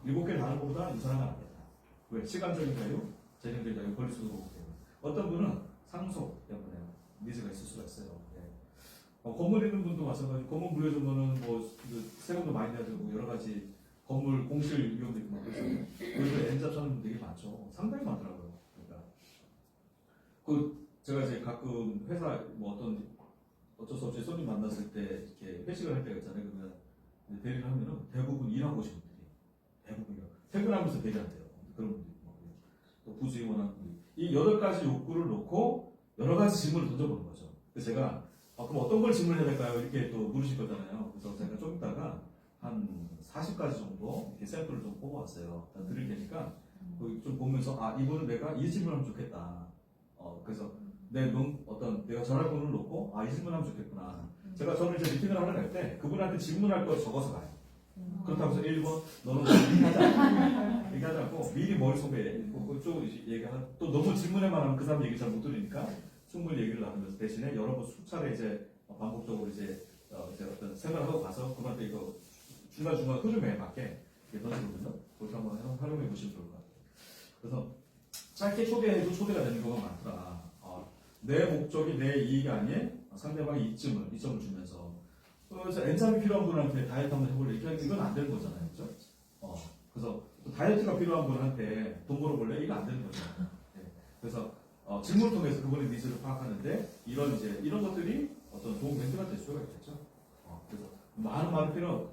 7개를 하는 것보다 이 사람은 안 된다. 왜? 시간적인 자유, 재정적인 자유, 권리 수도 보기 때문에. 어떤 분은 상속 때문에 니즈가 있을 수가 있어요. 건물 있는 분도 마찬가지고 건물 물려주면은 뭐 세금도 많이 내야 되고 여러 가지 건물 공실 위험도 있고 막 그래서 그래서 N잡 사는 분 되게 많죠. 상당히 많더라고요. 그러니까 제가 이제 가끔 회사 뭐 어쩔 수 없이 손님 만났을 때 이렇게 회식을 할 때가 있잖아요. 그러면 대리를 하면은 대부분 일하고 오신 분들이 대부분이요. 퇴근하면서 대리한대요. 그런 분들이 또 부수익 원하는 분들이 이 8가지 욕구를 놓고 여러 가지 질문을 던져보는 거죠. 그래서 제가 그럼 어떤 걸 질문해야 될까요? 이렇게 또 물으실 거잖아요. 그래서 제가 좀 이따가 한 40가지 정도 이렇게 샘플을 좀 뽑아왔어요. 드릴 테니까 좀 보면서 이분은 내가 이 질문하면 좋겠다. 그래서 내가 전화번호를 놓고 이 질문하면 좋겠구나. 제가 저는 이제 미팅을 하러 갈 때 그분한테 질문할 걸 적어서 가요. 그렇다고 해서 1번 너는 얘기하지 않고 미리 머릿속에 그쪽 얘기하는 또 너무 질문에만 하면 그 사람 얘기 잘 못 들으니까 충분히 얘기를 나누면서 대신에 여러 번 수차례 이제 반복적으로 이제 어떤 생각을 하고 가서 그분한테 이거 중간중간 흐름에 맞게 던지거든요. 그렇게 한번 활용해 보시면 좋을 것 같아요. 그래서 짧게 초대해도 초대가 되는 경우가 많더라. 내 목적이 내 이익이 아닌 상대방의 이점을 주면서 그래서 엔잡이 필요한 분한테 다이어트 한번 해볼래 이건 안 되는 거잖아요. 그죠? 그래서 또 다이어트가 필요한 분한테 돈 벌어볼래? 이거 안 되는 거죠. 예. 그래서 질문을 통해서 그분의 니즈를 파악하는데 이런 것들이 어떤 좋은 멘트가 될 수가 있겠죠. 그래서 많은 말이 필요한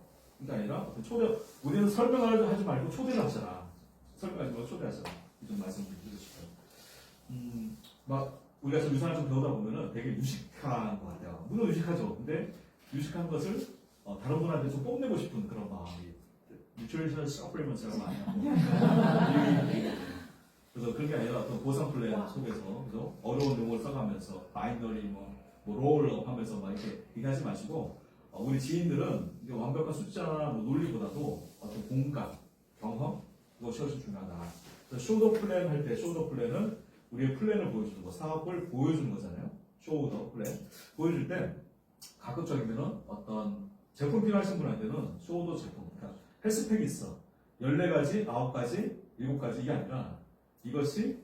게 아니라 어떤 우리는 설명을 하지 말고 초대를 하잖아. 설명하지 말고 초대하잖아. 좀 말씀드리고 싶어요. 막 우리가 좀 유산을 좀 배우다 보면은 되게 유식한 것 같아요. 물론 유식하죠. 근데 유식한 것을 다른 분한테 좀 뽐내고 싶은 그런 마음이 뉴트리션 서플리먼트라고 많이 하고 그래서 그런 게 아니라 어떤 보상 플랜 속에서 그죠? 어려운 용어를 써가면서 바이너리 뭐 롤업 하면서 막 이렇게 얘기하지 마시고 우리 지인들은 이제 완벽한 숫자나 뭐 논리보다도 어떤 공감, 경험 그것이 훨씬 중요하다. 그래서 쇼더 플랜 할 때 쇼더 플랜은 우리의 플랜을 보여주는 거, 사업을 보여주는 거잖아요. 쇼더 플랜 보여줄 때 가급적이면은 어떤 제품 필요하신 분한테는 쇼더 제품, 그러니까 헬스팩이 있어. 14가지, 9가지, 7가지 이게 아니라 이것이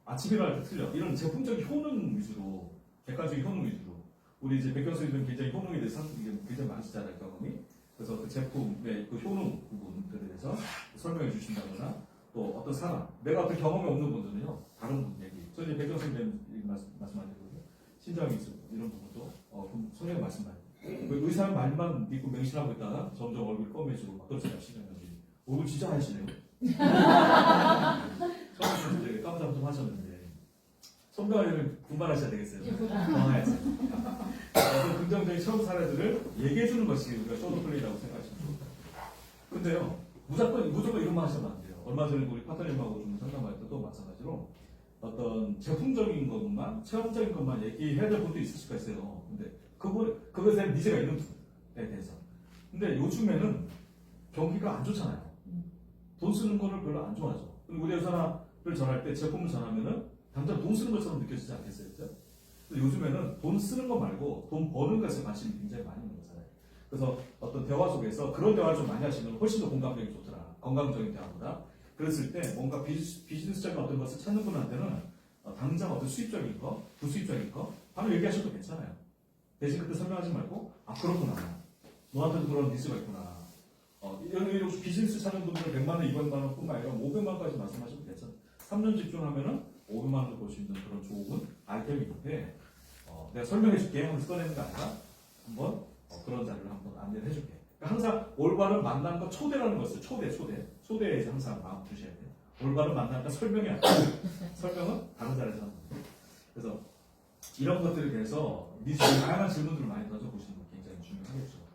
아침에 일어날 때 틀려. 이런 제품적인 효능 위주로, 객관적인 효능 위주로. 우리 이제 백경수님은 굉장히 효능에 대해서 굉장히 많으시잖아요, 경험이. 그래서 그 제품의 그 효능 부분들에 대해서 설명해 주신다거나 또 어떤 사람, 내가 어떤 경험이 없는 분들은요, 다른 분 얘기. 저 이제 백경수님 얘기 말씀하셨거든요. 신장이 있고 이런 부분도 좀 성향 말씀하세요. 의사 말만 믿고 맹신하고 있다가 점점 얼굴이 검해지고 막 그렇잖아요, 신장이. 얼굴 진짜 하시네요. 처음에 되게 깜짝깜짝 하셨는데 손가락을 분발하셔야 되겠어요. 당황하셨어요. 어떤 긍정적인 처음 사례들을 얘기해주는 것이 우리가 쇼더플레이라고 생각하시면 좋을 것 같아요. 근데요, 무조건 이런 말 하시면 안 돼요. 얼마 전에 우리 파트너님하고 좀 상담할 때도 마찬가지로 어떤 제품적인 것만, 체험적인 것만 얘기해야 될 분도 있을 수가 있어요. 근데 그것에 대한 니즈가 있는 분에 대해서. 근데 요즘에는 경기가 안 좋잖아요. 돈 쓰는 거를 별로 안 좋아하죠. 우리 회사를 전할 때 제품을 전하면은 당장 돈 쓰는 것처럼 느껴지지 않겠어요? 그죠? 요즘에는 돈 쓰는 거 말고 돈 버는 것에 관심이 굉장히 많이 있는 거잖아요. 그래서 어떤 대화 속에서 그런 대화를 좀 많이 하시면 훨씬 더 공감력이 좋더라. 건강적인 대화보다. 그랬을 때 뭔가 비즈니스적인 어떤 것을 찾는 분한테는 당장 어떤 수입적인 거, 부수입적인 거 바로 얘기하셔도 괜찮아요. 대신 그때 설명하지 말고 그렇구나. 너한테도 그런 니즈가 있구나. 이런 비즈니스 찾는 분들은 100만 원, 200만 원 뿐만 아니라 500만 원까지 말씀하셔도 괜찮아요. 3년 집중하면은 500만 원을 벌 수 있는 그런 좋은 아이템이 있는데 내가 설명해 줄게 하면서 꺼내는 게 아니라 한번 그런 자리를 한번 안내를 해줄게. 그러니까 항상 올바른 만남과 초대라는 것을 초대에 이제 항상 마음 두셔야 돼요. 올바른 만남과 설명이 아니라 설명은 다른 자리에서 하는 거예요. 그래서 이런 것들에 대해서 다양한 질문들을 많이 던져보시는 게 굉장히 중요하겠죠.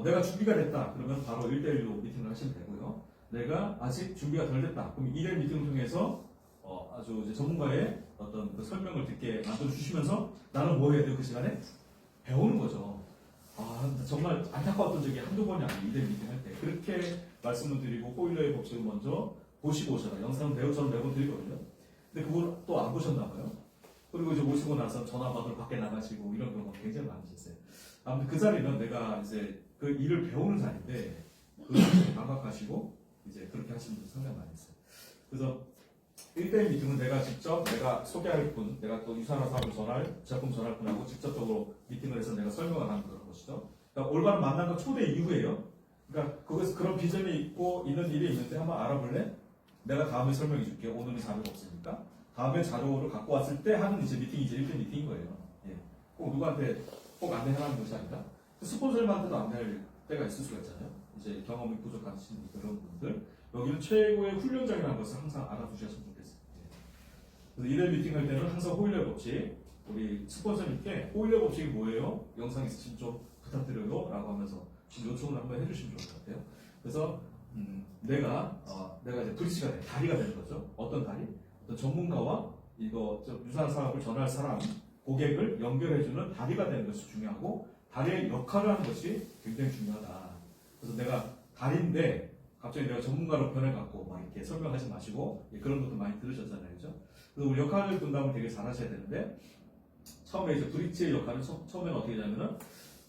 내가 준비가 됐다. 그러면 바로 1대1로 미팅을 하시면 되고요. 내가 아직 준비가 덜 됐다. 그럼 2대1 미팅을 통해서 아주 이제 전문가의 어떤 그 설명을 듣게 만들어주시면서 나는 뭐 해야 돼요? 그 시간에? 배우는 거죠. 정말 안타까웠던 적이 한두 번이 아니에요. 2대1 미팅 할 때. 그렇게 말씀을 드리고 호일러의 법칙을 먼저 보시고 오셔라. 영상 저는 매번 드리거든요. 근데 그걸 또 안 보셨나 봐요. 그리고 이제 오시고 나서 전화 받으러 밖에 나가시고 이런 경우가 굉장히 많으셨어요. 아무튼 그 자리는 내가 이제 그 일을 배우는 자리인데 그걸 감각하시고 이제 그렇게 하시는 분들 상당히 많이 있어요. 그래서 1대1 미팅은 내가 소개할 분, 내가 또 유산화 사업을 제품 전할 분하고 직접적으로 미팅을 해서 내가 설명을 하는 그런 것이죠. 그러니까 올바른 만남과 초대 이후에요. 그러니까 그것은 그런 비전이 있고 있는 일이 있는데 한번 알아볼래? 내가 다음에 설명해 줄게. 오늘은 자료가 없으니까. 다음에 자료를 갖고 왔을 때 하는 이제 미팅이 이제 1대1 미팅인 거예요. 예. 꼭 누구한테 꼭 안내하라는 것이 아니라 스폰서님한테도 안내할 때가 있을 수가 있잖아요. 이제 경험이 부족하신 그런 분들. 여기는 최고의 훈련장이라는 것을 항상 알아두셨으면 좋겠어요. 그래서 1대1 미팅 할 때는 항상 호일러 법칙, 우리 스폰서님께 호일러 법칙이 뭐예요? 영상 있으시면 좀 부탁드려요. 라고 하면서 좀 요청을 한번 해주시면 좋을 것 같아요. 그래서 내가 이제 브릿지가 돼, 다리가 되는 거죠. 어떤 다리? 어떤 전문가와 이거 유사한 사업을 전할 사람, 고객을 연결해주는 다리가 되는 것이 중요하고 다리의 역할을 하는 것이 굉장히 중요하다. 그래서 내가 다리인데 갑자기 내가 전문가로 변해갖고 막 이렇게 설명하지 마시고 그런 것도 많이 들으셨잖아요, 그죠? 그래서 우리 역할을 분담을 되게 잘하셔야 되는데 처음에 이제 브릿지의 역할은 처음에는 어떻게 하냐면은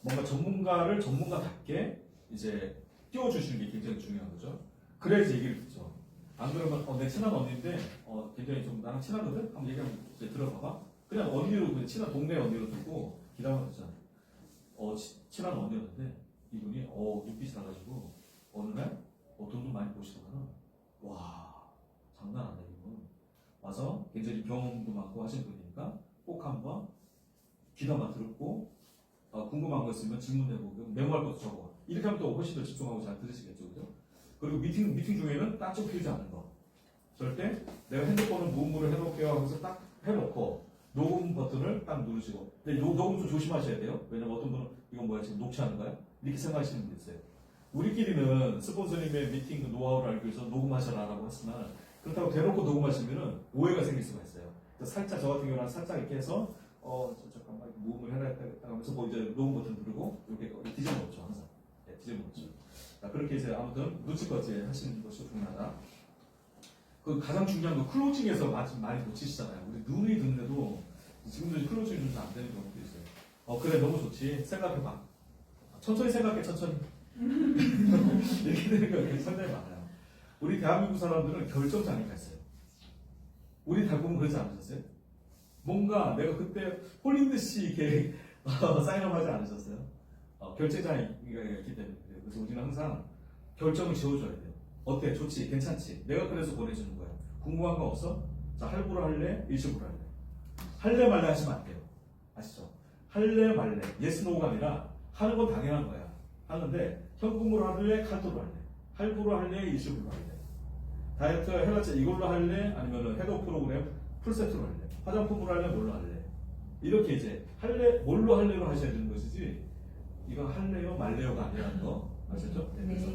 뭔가 전문가를 전문가답게 이제 띄워주시는 게 굉장히 중요한 거죠. 그래야지 얘기를 듣죠. 안 그러면 내 친한 언니인데 굉장히 좀 나랑 친하거든? 한번 얘기하면 이제 들어봐봐. 그냥 언니로 그냥 친한 동네 언니로 듣고 기다리면 되잖아. 친한 언니였는데 이분이 눈빛이 나가지고 어느 날 돈도 많이 보시더구나. 와, 장난 아니야, 이분. 와서 굉장히 경험도 많고 하신 분이니까 꼭 한번 귀담아 들었고, 궁금한 거 있으면 질문해보고, 메모할 것도 적어. 이렇게 하면 또 훨씬 더 집중하고 잘 들으시겠죠, 그죠? 그리고 미팅 중에는 딴쪽 피우지 않는 거. 절대 내가 핸드폰을 무음으로 해놓을게요 하면서 딱 해놓고, 녹음 버튼을 딱 누르시고. 근데 녹음 좀 조심하셔야 돼요. 왜냐면 어떤 분은 이건 뭐야, 지금 녹취하는 거야? 이렇게 생각하시는 분도 있어요. 우리끼리는 스폰서님의 미팅 그 노하우를 알기 위해서 녹음하셔라라고 했으나, 그렇다고 대놓고 녹음하시면은 오해가 생길 수가 있어요. 그래서 살짝, 저 같은 경우는 살짝 이렇게 해서, 잠깐만, 무음을 해라 했다 하면서 뭐 이제 녹음 버튼 누르고, 이렇게 뒤집어 놓죠, 항상. 네, 뒤집어 놓죠. 자, 그렇게 이제 아무튼 눈치껏 하시는 것이 중요하다. 그 가장 중요한 거 클로징에서 많이 놓치시잖아요. 우리 눈이 듣는데도 지금도 클로징이 좀 안 되는 경우도 있어요. 그래, 너무 좋지. 생각해봐. 천천히 생각해, 천천히. 이렇게 되는 경우가 상당히 많아요. 우리 대한민국 사람들은 결정장애가 있어요. 우리 대부분 그러지 않으셨어요? 뭔가 내가 그때 홀린 듯이 이렇게 사인업하지 않으셨어요? 결정장애가 있기 때문에. 그래서 우리는 항상 결정을 지어줘야 돼요. 어때? 좋지? 괜찮지? 내가 그래서 보내주는 거야. 궁금한 거 없어? 자, 할부로 할래? 일시불로 할래? 할래 말래 하시면 안 돼요. 아시죠? 할래 말래. 예스 노가 아니라 하는 건 당연한 거야. 하는데 현금으로 할래? 카드로 할래? 할부로 할래? 일시불로 할래? 다이어트 해봤자 이걸로 할래? 아니면 헤드 프로그램 풀세트로 할래? 화장품으로 할래? 뭘로 할래? 이렇게 이제 할래? 뭘로 할래로 하셔야 되는 것이지 이거 할래요? 말래요가 아니라는 거 아시죠? 네, 그래서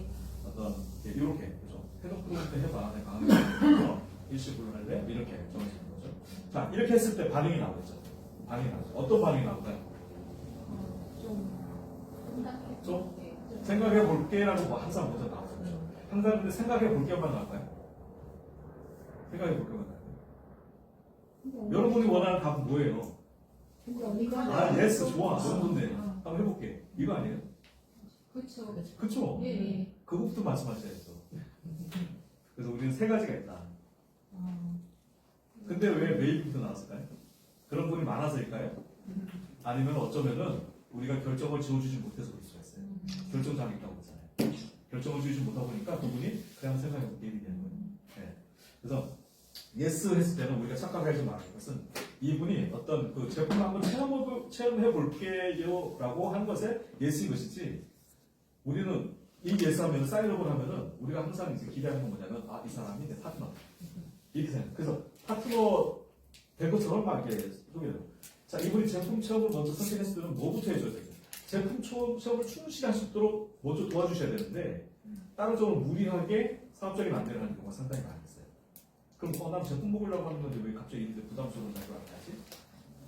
어떤 이렇게 그죠? 헤드 프로그램 때 해봐. 내가 강하게 일시불로 할래? 이렇게 정해지는 거죠. 자, 이렇게 했을 때 반응이 나오겠죠. 반응이 나오죠. 어떤 반응이 나올까요? 좀 생각해 볼게라고 뭐 항상 먼저 나오죠. 항상 근데 생각해 볼게만 나올까요? 생각해 볼게만 나올까요? 여러분이 원하는 답은 뭐예요? 예스 좋아. 너무 좋네. 한번 해볼게. 이거 아니에요? 그렇죠. 그쵸? 예. 그것부터 말씀하셔야죠. 그래서 우리는 세 가지가 있다. 근데 왜 메일부터 나왔을까요? 그런 분이 많아서일까요? 아니면 어쩌면은 우리가 결정을 지어주지 못해서 그럴 수가 있어요. 결정장애 있다고 그랬잖아요. 결정을 지어주지 못하다 보니까 그분이 그냥 생각해볼게 이렇게 되는 거예요. 네. 그래서 예스 했을 때는 우리가 착각하지 말아요. 것은 이분이 어떤 그 제품을 한번 체험해 볼게요 라고 한 것에 예스인 것이지 우리는 이 예스 하면 사인업을 하면은 우리가 항상 이제 기대하는 건 뭐냐면 이 사람이 내 파트너 이렇게 생각. 그래서 파트너 된 것처럼 막 이렇게 소개해요. 자, 이분이 제품 체험을 먼저 선택했을 때는 뭐부터 해줘야 돼요? 제품 체험을 충실히 할 수 있도록 먼저 도와주셔야 되는데 다른 쪽으로 무리하게 사업적인 안내를 하는 경우가 상당히 많이 있어요. 그럼 난 제품 먹으려고 하는 건데 왜 갑자기 이렇게 부담스러운 날을 안 하지?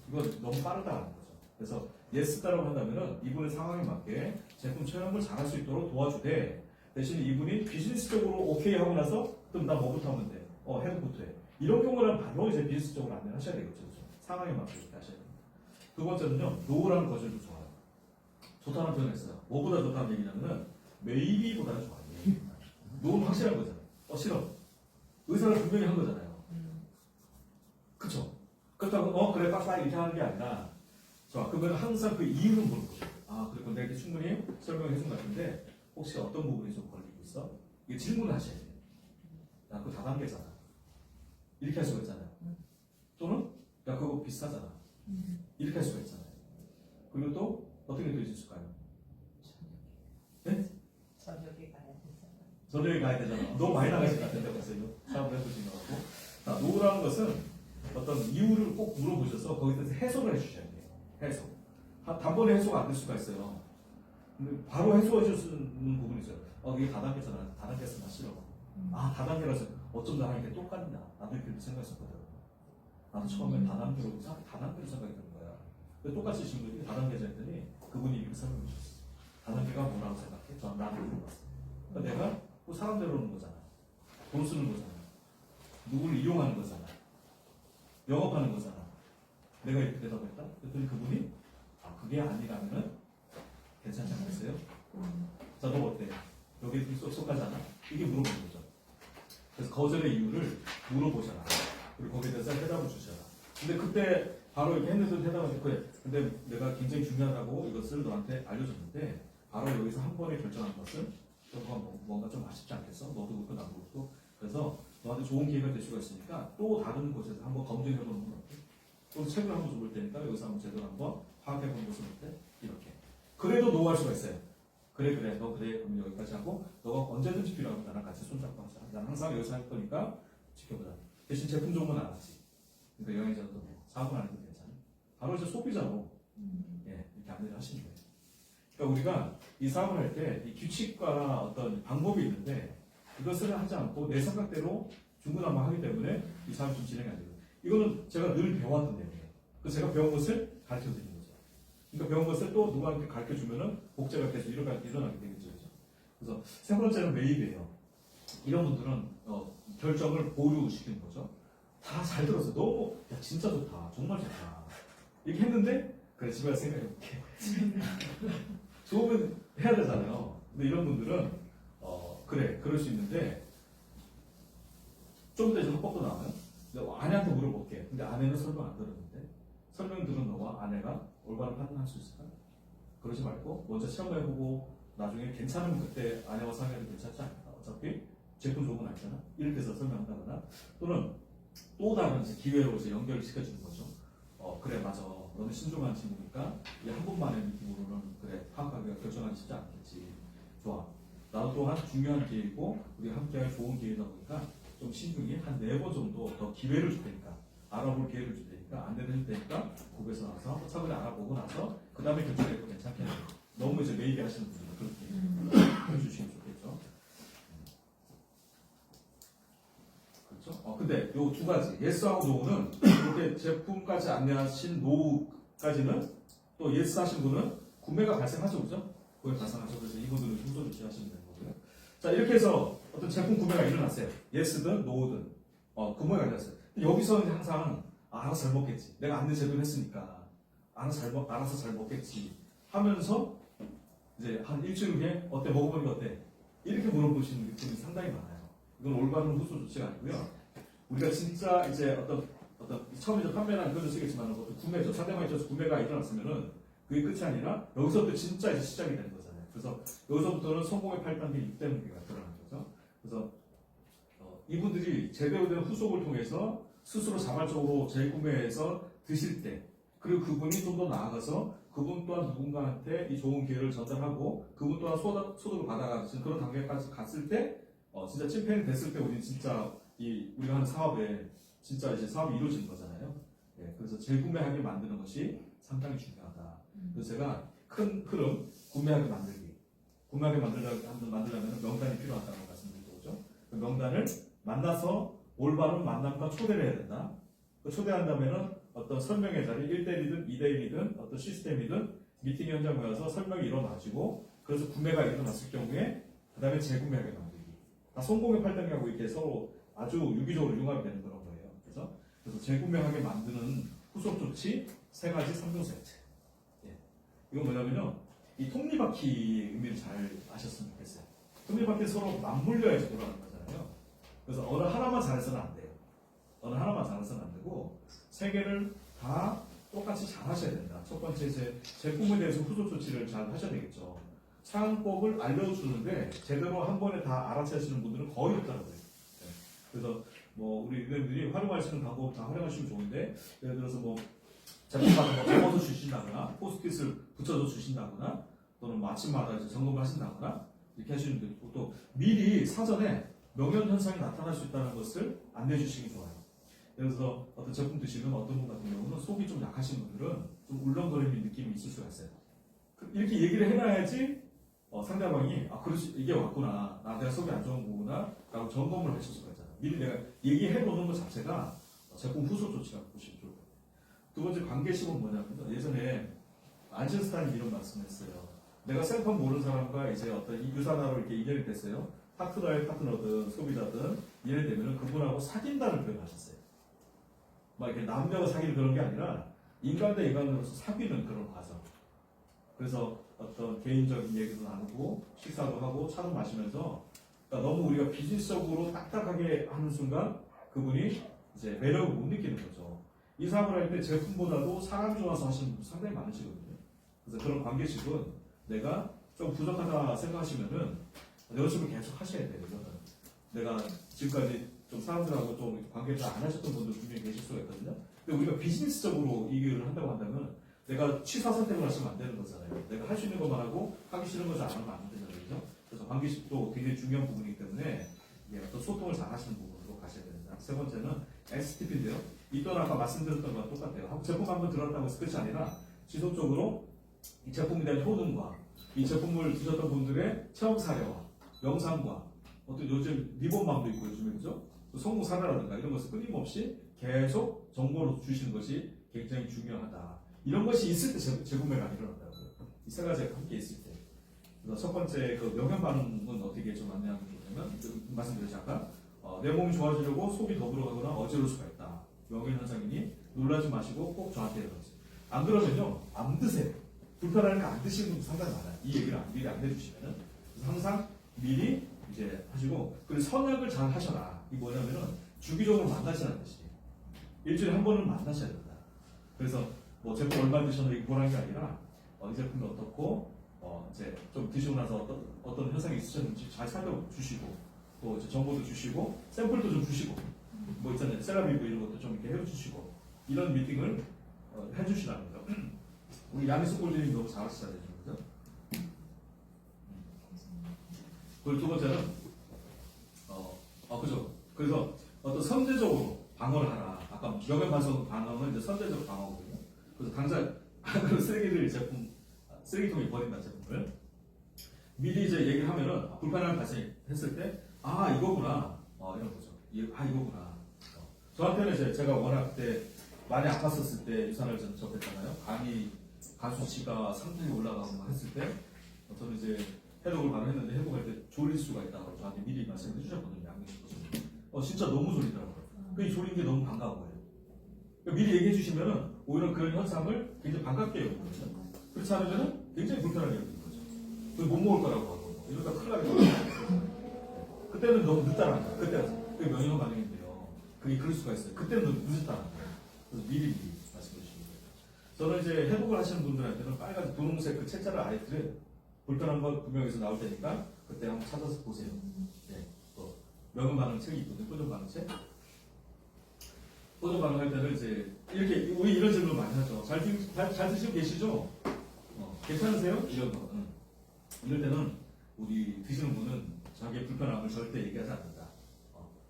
이건 너무 빠르다는 거죠. 그래서 예스 따라고 한다면은 이분의 상황에 맞게 제품 체험을 잘할 수 있도록 도와주되 대신 이분이 비즈니스적으로 오케이 하고 나서 그럼 나 뭐부터 하면 돼? 헤드부터 해. 이런 경우는 바로 이제 비즈니스적으로 안내를 하셔야 되겠죠. 그렇죠? 상황에 맞게 이렇게 하셔야 됩니다. 두 번째는요, 노라는 거절도 좋아요. 좋다는 표현을 했어요. 뭐보다 좋다는 얘기냐면은 maybe보다는 좋아요. 노는 확실한 거잖아요. 싫어. 의사를 분명히 한 거잖아요. 그쵸? 그렇다고 그래 빠빠 이렇게 하는 게 아니라 좋아. 그러면 항상 그 이유는 보는 거죠. 그리고 내가 이렇게 충분히 설명해 준 것 같은데 혹시 어떤 부분이 좀 걸리고 있어? 이게 질문을 하셔야 돼요. 야, 그거 다단계잖아. 이렇게 할 수가 있잖아요. 또는 야, 그거 비싸잖아. 이렇게 할 수가 있잖아요. 그리고 또 어떻게 더 있을까요? 네? 저녁에 가야 되잖아. 너무 많이 나가실 것 같은데 벌써 이거 사업을 해보신 것 같고. 자, 노라는 것은 어떤 이유를 꼭 물어보셔서 거기에 대해서 해석을 해주셔야 돼요. 해석. 단번에 해소가 안 될 수가 있어요. 근데 바로 해소해 줄 수 있는 부분이 있어요. 이게 다단계잖아. 다단계에서 나 싫어. 다단계라서 어쩐다 하니까 똑같냐. 나도 이렇게 생각했었거든. 나도 처음에 다단계로 생각이 드는 거야. 근데 똑같이 친구들이 다단계자 했더니 그분이 이렇게 설명해 주셨어. 다단계가 뭐라고 생각해? 저는 나한테 물어봤어. 그러니까 내가 뭐 사람 데려오는 거잖아. 돈 쓰는 거잖아. 누구를 이용하는 거잖아. 영업하는 거잖아. 내가 이렇게 대답했다? 그랬더니 그분이 그게 아니라면은 괜찮지 않겠어요? 자, 너 어때? 여기 속하잖아? 이게 물어보는 거죠. 그래서 거절의 이유를 물어보셔라. 그리고 거기에 대해서 해답을 주셔라. 근데 그때 바로 이렇게 했는데도 해답을 그래. 근데 내가 굉장히 중요하다고 이것을 너한테 알려줬는데 바로 여기서 한 번에 결정한 것은 뭔가 좀 아쉽지 않겠어? 너도 그렇고 나도 그렇고 그래서 너한테 좋은 기회가 될 수가 있으니까 또 다른 곳에서 한번 검증해보는 건 어때? 또 책을 한번 줘볼 테니까 여기서 한번 제대로 한번 파악해보는 것은 어때? 이렇게. 그래도 노할 수가 있어요. 그래 너 그래 그럼 여기까지 하고 너가 언제든지 필요하면 나랑 같이 손잡고 하자. 난 항상 여기서 할 거니까 지켜보자. 대신 제품 좋은 건 안 하지. 그러니까 영양제도 뭐 사업은 안 해도 괜찮아. 바로 이제 소비자로 예, 이렇게 안내를 하시는 거예요. 그러니까 우리가 이 사업을 할 때 이 규칙과 어떤 방법이 있는데 이것을 하지 않고 내 생각대로 중구난방하기 때문에 이 사업이 좀 진행이 안 돼요. 이거는 제가 늘 배워왔던 내용이에요. 그래서 제가 배운 것을 가르쳐 드리는 거죠. 그러니까 배운 것을 또 누구한테 가르쳐 주면은 복제가 계속 일어나게 되겠죠. 그죠? 그래서 세 번째는 매입이에요. 이런 분들은 결정을 보류시키는 거죠. 다 잘 들었어. 너무 야 진짜 좋다. 정말 좋다. 이렇게 했는데 그래 집에 가서 생각해볼게. 좋으면 해야 되잖아요. 근데 이런 분들은 그래 그럴 수 있는데 좀 더 이제 합법도 나와요. 내가 아내한테 물어볼게. 근데 아내는 설명 안 들었는데 설명 들은 너와 아내가 올바른 판단할 수 있을까? 그러지 말고 먼저 시험해보고 나중에 괜찮으면 그때 아내와 상의해도 괜찮지 않을까? 어차피 제품 좋은 건 알잖아. 이렇게 해서 설명한다거나 또는 또 다른 이제 기회로 이제 연결을 시켜주는 거죠. 그래 맞아. 너는 신중한 친구니까 이 한 번만의 느낌으로는 그래 파악하기가 결정하기 쉽지 않겠지. 좋아. 나도 또한 중요한 기회이고 우리 함께할 좋은 기회다 보니까 좀 신중히 한 4번 정도 더 기회를 줄 테니까 알아볼 기회를 줄 테니까 안내를 해줄 테니까 거기서 나서 차분히 알아보고 나서 그 다음에 결정해도 괜찮겠네. 너무 이제 매입이 하시는 분들은 그렇게 해주시면 좋겠죠. 그렇죠? 근데 요 두 가지 예스하고 노우는 이렇게 제품까지 안내하신 노우까지는 또 예스 하신 분은 구매가 발생하죠, 그죠? 구매 발생하죠. 그래서 이분들은 우선 주시하시면 되는 거고요. 자 이렇게 해서 어떤 제품 구매가 일어났어요. 예스든 노우든 구매가 일어났어요. 근데 여기서는 항상 알아서 잘 먹겠지. 내가 안내 제대로 했으니까 알아서 잘 먹겠지 하면서 이제 한 일주일 후에 어때 먹어보니까 어때? 이렇게 물어보시는 느낌이 상당히 많아요. 이건 올바른 후소 조치가 아니고요. 우리가 진짜 이제 어떤 처음에 판매라는 표현을 쓰겠지만 어떤 구매죠. 상대방에 있어서 구매가 일어났으면은 그게 끝이 아니라 여기서부터 진짜 이제 시작이 되는 거잖아요. 그래서 여기서부터는 성공의 8단계, 6단계가 드러나는 거죠. 그래서 이분들이 제대로 된 후속을 통해서 스스로 자발적으로 재구매해서 드실 때 그리고 그분이 좀 더 나아가서 그분 또한 누군가한테 이 좋은 기회를 전달하고 그분 또한 소득을 받아가는 그런 단계까지 갔을 때 진짜 찐팬이 됐을 때 우리 진짜 우리가 하는 사업에 진짜 이제 사업이 이루어지는 거잖아요. 예, 그래서 재구매하게 만드는 것이 상당히 중요하다. 그래서 제가 큰 흐름 구매하게 만들기. 구매하게 만들려면 명단이 필요하다고 말씀드린 거죠. 그 명단을 만나서 올바른 만남과 초대를 해야 된다. 그 초대한다면은 어떤 설명의 자리 1대1이든 2대1이든 어떤 시스템이든 미팅 현장에 와서 설명이 일어나지고 그래서 구매가 일어났을 경우에 그 다음에 재구매하게 만들기. 다 성공의 8단계하고 이렇게 서로 아주 유기적으로 융합이 되는 그런 거예요. 그래서 재구매하게 만드는 후속 조치 3가지 3종 세트. 예. 이건 뭐냐면요. 이 톱니바퀴 의미를 잘 아셨으면 좋겠어요. 톱니바퀴 서로 맞물려야지 돌아가는 거잖아요. 그래서 어느 하나만 잘해서는 안 돼요. 어느 하나만 잘해서는 안 되고 3개를 다 똑같이 잘 하셔야 된다. 첫 번째 이제 제품에 대해서 후속 조치를 잘 하셔야 되겠죠. 사용법을 알려주는데 제대로 한 번에 다 알아채시는 분들은 거의 없다고 해요. 네. 그래서 뭐 우리 의원들이 활용할 수 있는 방법 다 활용하시면 좋은데 예를 들어서 뭐 제품 같은 거 적어서 주신다거나 포스트잇을 붙여서 주신다거나 또는 뭐 아침마다 이제 점검을 하신다거나 이렇게 하시는 게 있고 또 미리 사전에 명현 현상이 나타날 수 있다는 것을 안내해 주시기 좋아요. 예를 들어서 어떤 제품 드시는 어떤 분 같은 경우는 속이 좀 약하신 분들은 좀 울렁거리는 느낌이 있을 수가 있어요. 이렇게 얘기를 해놔야지 상대방이 그렇지 이게 왔구나 내가 속이 안 좋은 거구나 라고 점검을 하실 수가 있잖아요. 미리 내가 얘기해 놓는 것 자체가 제품 후속 조치가 보시면 좋을 것 같아요. 두 번째 관계식은 뭐냐면 예전에 안신스타인이 이런 말씀했어요. 내가 생판 모르는 사람과 이제 어떤 유사나로 이렇게 인연이 됐어요. 파트너든 소비자든 인연이 되면은 그분하고 사귄다는 표현을 하셨어요. 막 이렇게 남녀가 사귀는 그런 게 아니라 인간 대 인간으로서 사귀는 그런 과정. 그래서 어떤 개인적인 얘기도 나누고 식사도 하고 차도 마시면서 그러니까 너무 우리가 비즈니스적으로 딱딱하게 하는 순간 그분이 이제 매력을 못 느끼는 거죠. 이 사업을 할 때 제품보다도 사람이 좋아서 하시는 분들 상당히 많으시거든요. 그래서 그런 관계식은 내가 좀 부족하다 생각하시면은 연습을 계속 하셔야 돼요. 이거는 내가 지금까지 좀 사람들하고 좀 관계를 잘 안 하셨던 분들 분명히 계실 수가 있거든요. 근데 우리가 비즈니스적으로 이 일을 한다고 한다면 내가 취사 선택을 하시면 안 되는 거잖아요. 내가 할 수 있는 것만 하고 하기 싫은 것을 안 하면 안 되잖아요. 그죠? 그래서 관계식도 굉장히 중요한 부분이기 때문에 어떤 소통을 잘 하시는 부분으로 가셔야 됩니다. 세 번째는 STP인데요. 이 또한 아까 말씀드렸던 거랑 똑같아요. 제품 한번 들었다고 해서 끝이 아니라 지속적으로 이 제품에 대한 효능과 이 제품을 드셨던 분들의 체험 사례와 영상과 어떤 요즘 리본맘도 있고 요즘에 그죠? 또 성공 사례라든가 이런 것을 끊임없이 계속 정보로 주시는 것이 굉장히 중요하다. 이런 것이 있을 때 재구매가 일어난다고요. 이 세 가지가 함께 있을 때. 그래서 첫 번째 그 명현 반응은 어떻게 좀 안내하는 거냐면 말씀드렸죠 아까 내 몸이 좋아지려고 속이 더불어가거나 어지러울 수가 있다. 명현 현상이니 놀라지 마시고 꼭 저한테 해보세요. 안 그러면요 안 드세요. 불편하니까 안 드시는 분도 상당히 많아요. 이 얘기를 미리 안 해주시면은 그래서 항상 미리 이제 하시고 그리고 선약을 잘 하셔라. 이 뭐냐면은 주기적으로 만나시라는 뜻이에요. 일주일에 한 번은 만나셔야 된다. 그래서 뭐 제품 얼마 드셨는지 이거 보라는 게 아니라 이 제품이 어떻고 이제 좀 드시고 나서 어떤 현상이 있으셨는지 잘 살펴주시고 또 이제 정보도 주시고 샘플도 좀 주시고 뭐 있잖아요 세라미브 이런 것도 좀 이렇게 해주시고 이런 미팅을 해주시라는 거죠. 우리 야미스 꼴리님 너무 잘하시잖아요, 그죠? 그리고 두 번째는 그죠. 그래서 어떤 선제적으로 방어를 하라. 아까 명예 반성 방어는 이제 선제적 방어거든요. 그래서 당장 그 쓰레기통에 버린다 제품을 미리 이제 얘기를 하면은 불편함이 발생했을 때 이거구나 이런 거죠. 이거구나. 저한테는 이제 제가 워낙 그때 많이 아팠었을 때 유산을 접했잖아요. 간 수치가 상당히 올라가고 했을 때 저는 이제 해독을 바로 했는데 해독할 때 졸릴 수가 있다고 저한테 미리 말씀해 주셨거든요. 양육실에서 진짜 너무 졸리더라고요. 그 졸린 게 너무 반가운 거예요. 그러니까 미리 얘기해 주시면은 오히려 그런 현상을 굉장히 반갑게 여기거든요. 그렇지 않으면은 굉장히 불편하게 여기는 거죠. 그못 먹을 거라고 하고 이러다 큰일 나겠죠. 그때는 너무 늦다라는 거예요. 그때는 그게 명예훼손 반응인데요. 그게 그럴 수가 있어요. 그때는 너무 늦었다는 거예요. 그래서 미리 말씀해 주시는 거예요. 저는 이제 회복을 하시는 분들한테는 빨간 분홍색 그 책자를 아예 드려요. 불편한 거 분명해서 나올 테니까 그때 한번 찾아서 보세요. 네. 또 명예 반응 책이 있거든요. 표정 반응 책. 표정 반응 할 때는 이제 이렇게 우리 이런 질문 많이 하죠. 잘 드시고 계시죠? 괜찮으세요? 이런 거. 이럴 때는 우리 드시는 분은 자기의 불편함을 절대 얘기하지 않는다.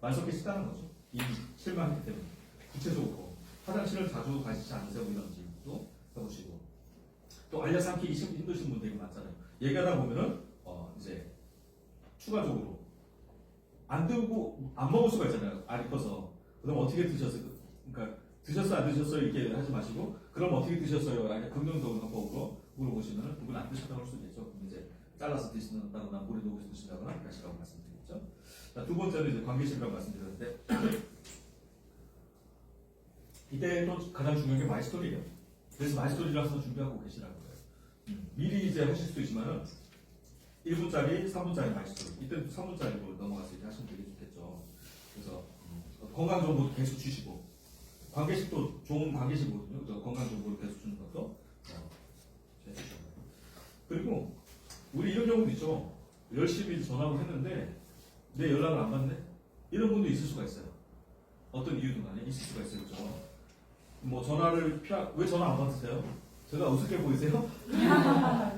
만족해 싶다는 거죠. 이미 실망했기 때문에. 구체적으로 화장실을 자주 가시지 않으세요? 이런 질문도 해보시고. 또 알려 삼키기 힘드신 분들이 많잖아요. 얘기하다 보면은 이제 추가적으로 안 들고 안 먹을 수가 있잖아요. 알이 커서. 그럼 어떻게 드셨어요? 그러니까 드셨어요 안 드셨어요 이렇게 하지 마시고 그럼 어떻게 드셨어요? 아니 긍정적인 방법으로 물어보시면 그분 안 드셨다고 할 수도 있죠. 그럼 이제 잘라서 드신다거나 물에 녹여서 드신다거나 하시라고 말씀드리겠죠. 자, 두 번째는 이제 관계실이라고 말씀드렸는데 이때 또 가장 중요한 게 마이스토리예요. 그래서 마이스토리를 항상 준비하고 계시라는 거예요. 미리 이제 하실 수도 있지만은 1분짜리, 3분짜리 마이스토리. 이때 3분짜리로 넘어가서 이제 하시면 되게 좋겠죠. 그래서 건강 정보도 계속 주시고 관계식도 좋은 관계식이거든요. 건강 정보를 계속 주는 것도 그리고 우리 이런 경우도 있죠. 열심히 전화를 했는데 내 연락을 안 받네? 이런 분도 있을 수가 있어요. 어떤 이유든 간에 있을 수가 있어요. 그렇죠? 뭐 전화를 왜 전화 안 받으세요? 제가 우습게 보이세요?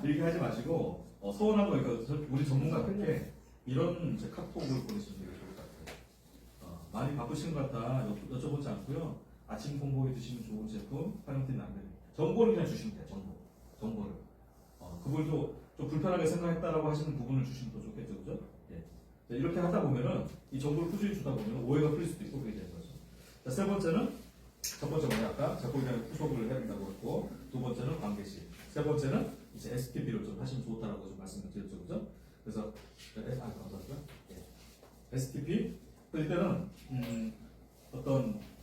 이렇게 하지 마시고 서운한 거 그러니까 우리 전문가께 이런 이제 카톡을 보내시면 되게 좋을 것 같아요. 많이 바쁘신 것 같다 여쭤보지 않고요. 아침 공복에 드시면 좋은 제품 활용팀 남겨드립니다. 정보를 그냥 주시면 돼요. 정보를. 그분도 좀 불편하게 생각했다라고 하시는 부분을 주시면 더 좋겠죠, 그죠? 예. 자, 이렇게 하다 보면은 이 정보를 꾸준히 주다 보면 오해가 풀릴 수도 있고 그게 되는 거죠. 자, 세 번째는 첫 번째 뭐냐 아까 작품에 대한 후속을 해야 된다고 했고 두 번째는 관계식, 세 번째는 이제 STP를 좀 하시면 좋다라고 좀 말씀을 드렸죠, 그죠? 그래서 감사합니다. 예. STP 이때는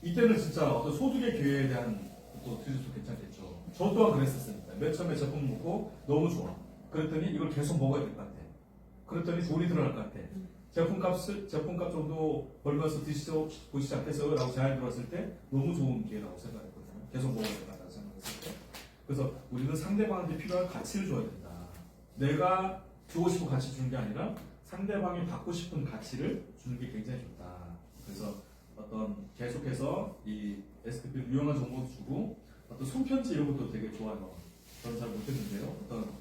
이때는 진짜 어떤 소득의 기회에 대한 또 드셔도 괜찮겠죠. 저 또한 그랬었으니까. 맨 처음에 제품 먹고 너무 좋아. 그랬더니 이걸 계속 먹어야 될 것 같아. 그랬더니 돈이 들어갈 것 같아. 제품값 정도 벌면서 보시지 않겠어요? 라고 제안이 들어왔을 때 너무 좋은 기회라고 생각했거든요. 계속 먹어야 될 것 같다고 생각했을 때. 그래서 우리는 상대방한테 필요한 가치를 줘야 된다. 내가 주고 싶고 가치 주는 게 아니라 상대방이 받고 싶은 가치를 주는 게 굉장히 좋다. 그래서 어떤 계속해서 이 STP를 유용한 정보도 주고 어떤 손편지 이런 것도 되게 좋아요. 저는 잘 못했는데요. 어떤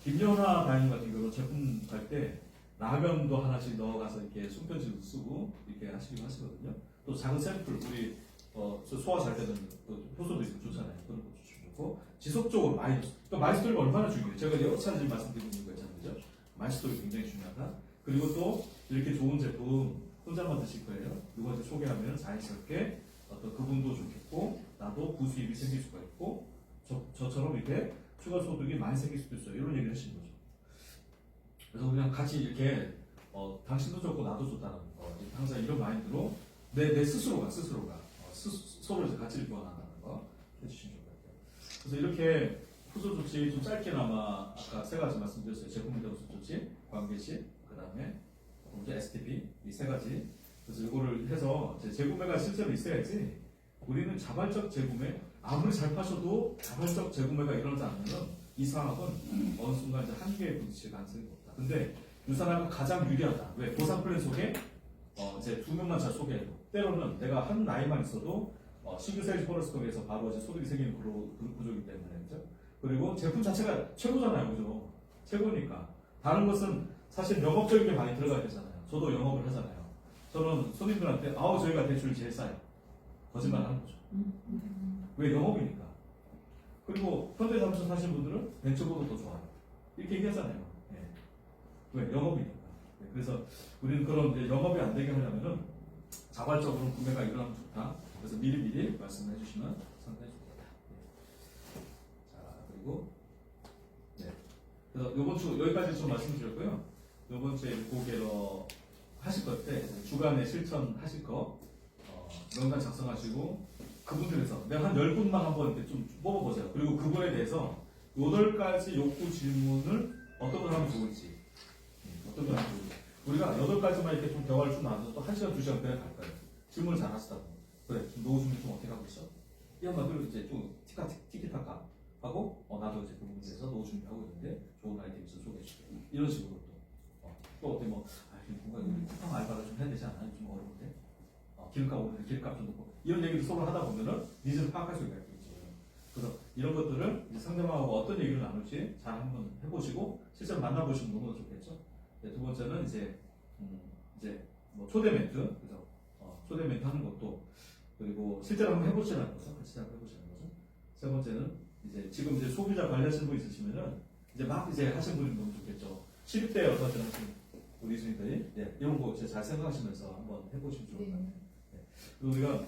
김연아 다임 같은 경우 제품 갈 때 라면도 하나씩 넣어가서 이렇게 손편지도 쓰고 이렇게 하시기도 하시거든요. 또 작은 샘플 우리 소화 잘 되는 효소도 있으면 좋잖아요. 그런 것도 주고 지속적으로 또 마이스토리가 얼마나 중요해요. 제가 여러 차례 말씀드리고 있는 거 있잖아요. 그죠? 마이스토리 굉장히 중요하다. 그리고 또 이렇게 좋은 제품 혼자만 드실 거예요. 누구한테 소개하면 자연스럽게 어떤 그분도 좋겠고 나도 부수입이 생길 수가 있고 저처럼 이렇게 추가 소득이 많이 생길 수도 있어요. 이런 얘기를 하시는 거죠. 그래서 그냥 같이 이렇게 당신도 좋고 나도 좋다는 거 항상 이런 마인드로 내 스스로가 서로 이제 가치를 교환한다는 거 해주시면 좋을 것 같아요. 그래서 이렇게 후속 조치 좀 짧게나마 아까 세 가지 말씀드렸어요. 제품 및 후속 조치, 관계시, 그 다음에 이제 STP 이 세 가지. 그래서 이거를 해서 재구매가 실제로 있어야지. 우리는 자발적 재구매 아무리 잘 파셔도 자발적 재구매가 일어나지 않으면 이 상황은 어느 순간 이제 한계에 부딪힐 가능성이 높다. 근데 유산화가 가장 유리하다. 왜? 보상 플랜 속에 이제 두 명만 잘 소개해도 때로는 내가 한 나이만 있어도 싱글 세일즈 보너스 통해서 바로 이제 소득이 생기는 구조이기 때문에 그죠? 그리고 제품 자체가 최고잖아요, 그죠? 최고니까 다른 것은 사실 영업적인 게 많이 들어가야 되잖아요. 저도 영업을 하잖아요. 저는 손님들한테 저희가 대출이 제일 싸요. 거짓말 하는 거죠. 왜? 영업이니까. 그리고 현대사무소 사시는 분들은 벤처보다 더 좋아요. 이렇게 얘기하잖아요. 예. 왜? 영업이니까. 예. 그래서 우리는 그런 이제 영업이 안 되게 하려면은 자발적으로 구매가 일어나면 좋다. 그래서 미리 말씀해 주시면 상당히 좋겠다. 예. 자, 그리고 네. 그래서 요번 주 여기까지 좀 말씀드렸고요. 요번 주에 고개로 하실 것 때 주간에 실천하실 거 명단 작성하시고 그분들에서 내가 한 10분만 한번 이렇게 좀 뽑아보세요. 그리고 그분에 대해서 8가지 욕구 질문을 어떤 걸 하면 좋을지 어떤 걸 하면 좋을지 우리가 8가지만 이렇게 좀 대화를 좀 나눠서 또 1시간, 2시간 그냥 갈 거예요. 질문을 잘 하시다고. 그래, 노후 준비 좀 어떻게 하고 있어? 이 한마디로 이제 좀 티키타카 하고 나도 이제 그 부분에 대해서 노후 준비하고 있는데 좋은 아이템 있어 소개해줄게. 이런 식으로 또 어때 뭔가 우리 쿠팡 알바를 좀 해야 되지 않아요? 좀 어려운데 기름값 오르는데 기름값 좀 높고 이런 얘기를 서로 하다 보면은 니즈를 파악할 수가 있겠죠. 그래서 이런 것들을 이제 상대방하고 어떤 얘기를 나눌지 잘 한번 해보시고 실제로 만나보시면 너무나 좋겠죠. 네, 두 번째는 이제 뭐 초대 멘트, 그래서 초대 멘트 하는 것도 그리고 실제로 한번 해보시라는 거죠. 같이 한번 해보시는 거죠. 세 번째는 이제 지금 이제 소비자 관리하시는 분 있으시면은 이제 막 이제 하시는 분이 너무 좋겠죠. 10대 여사들 하시는 우리 주인들이 이런 거 잘 생각하시면서 한번 해보시면 좋을 것 같아요. 그리고 우리가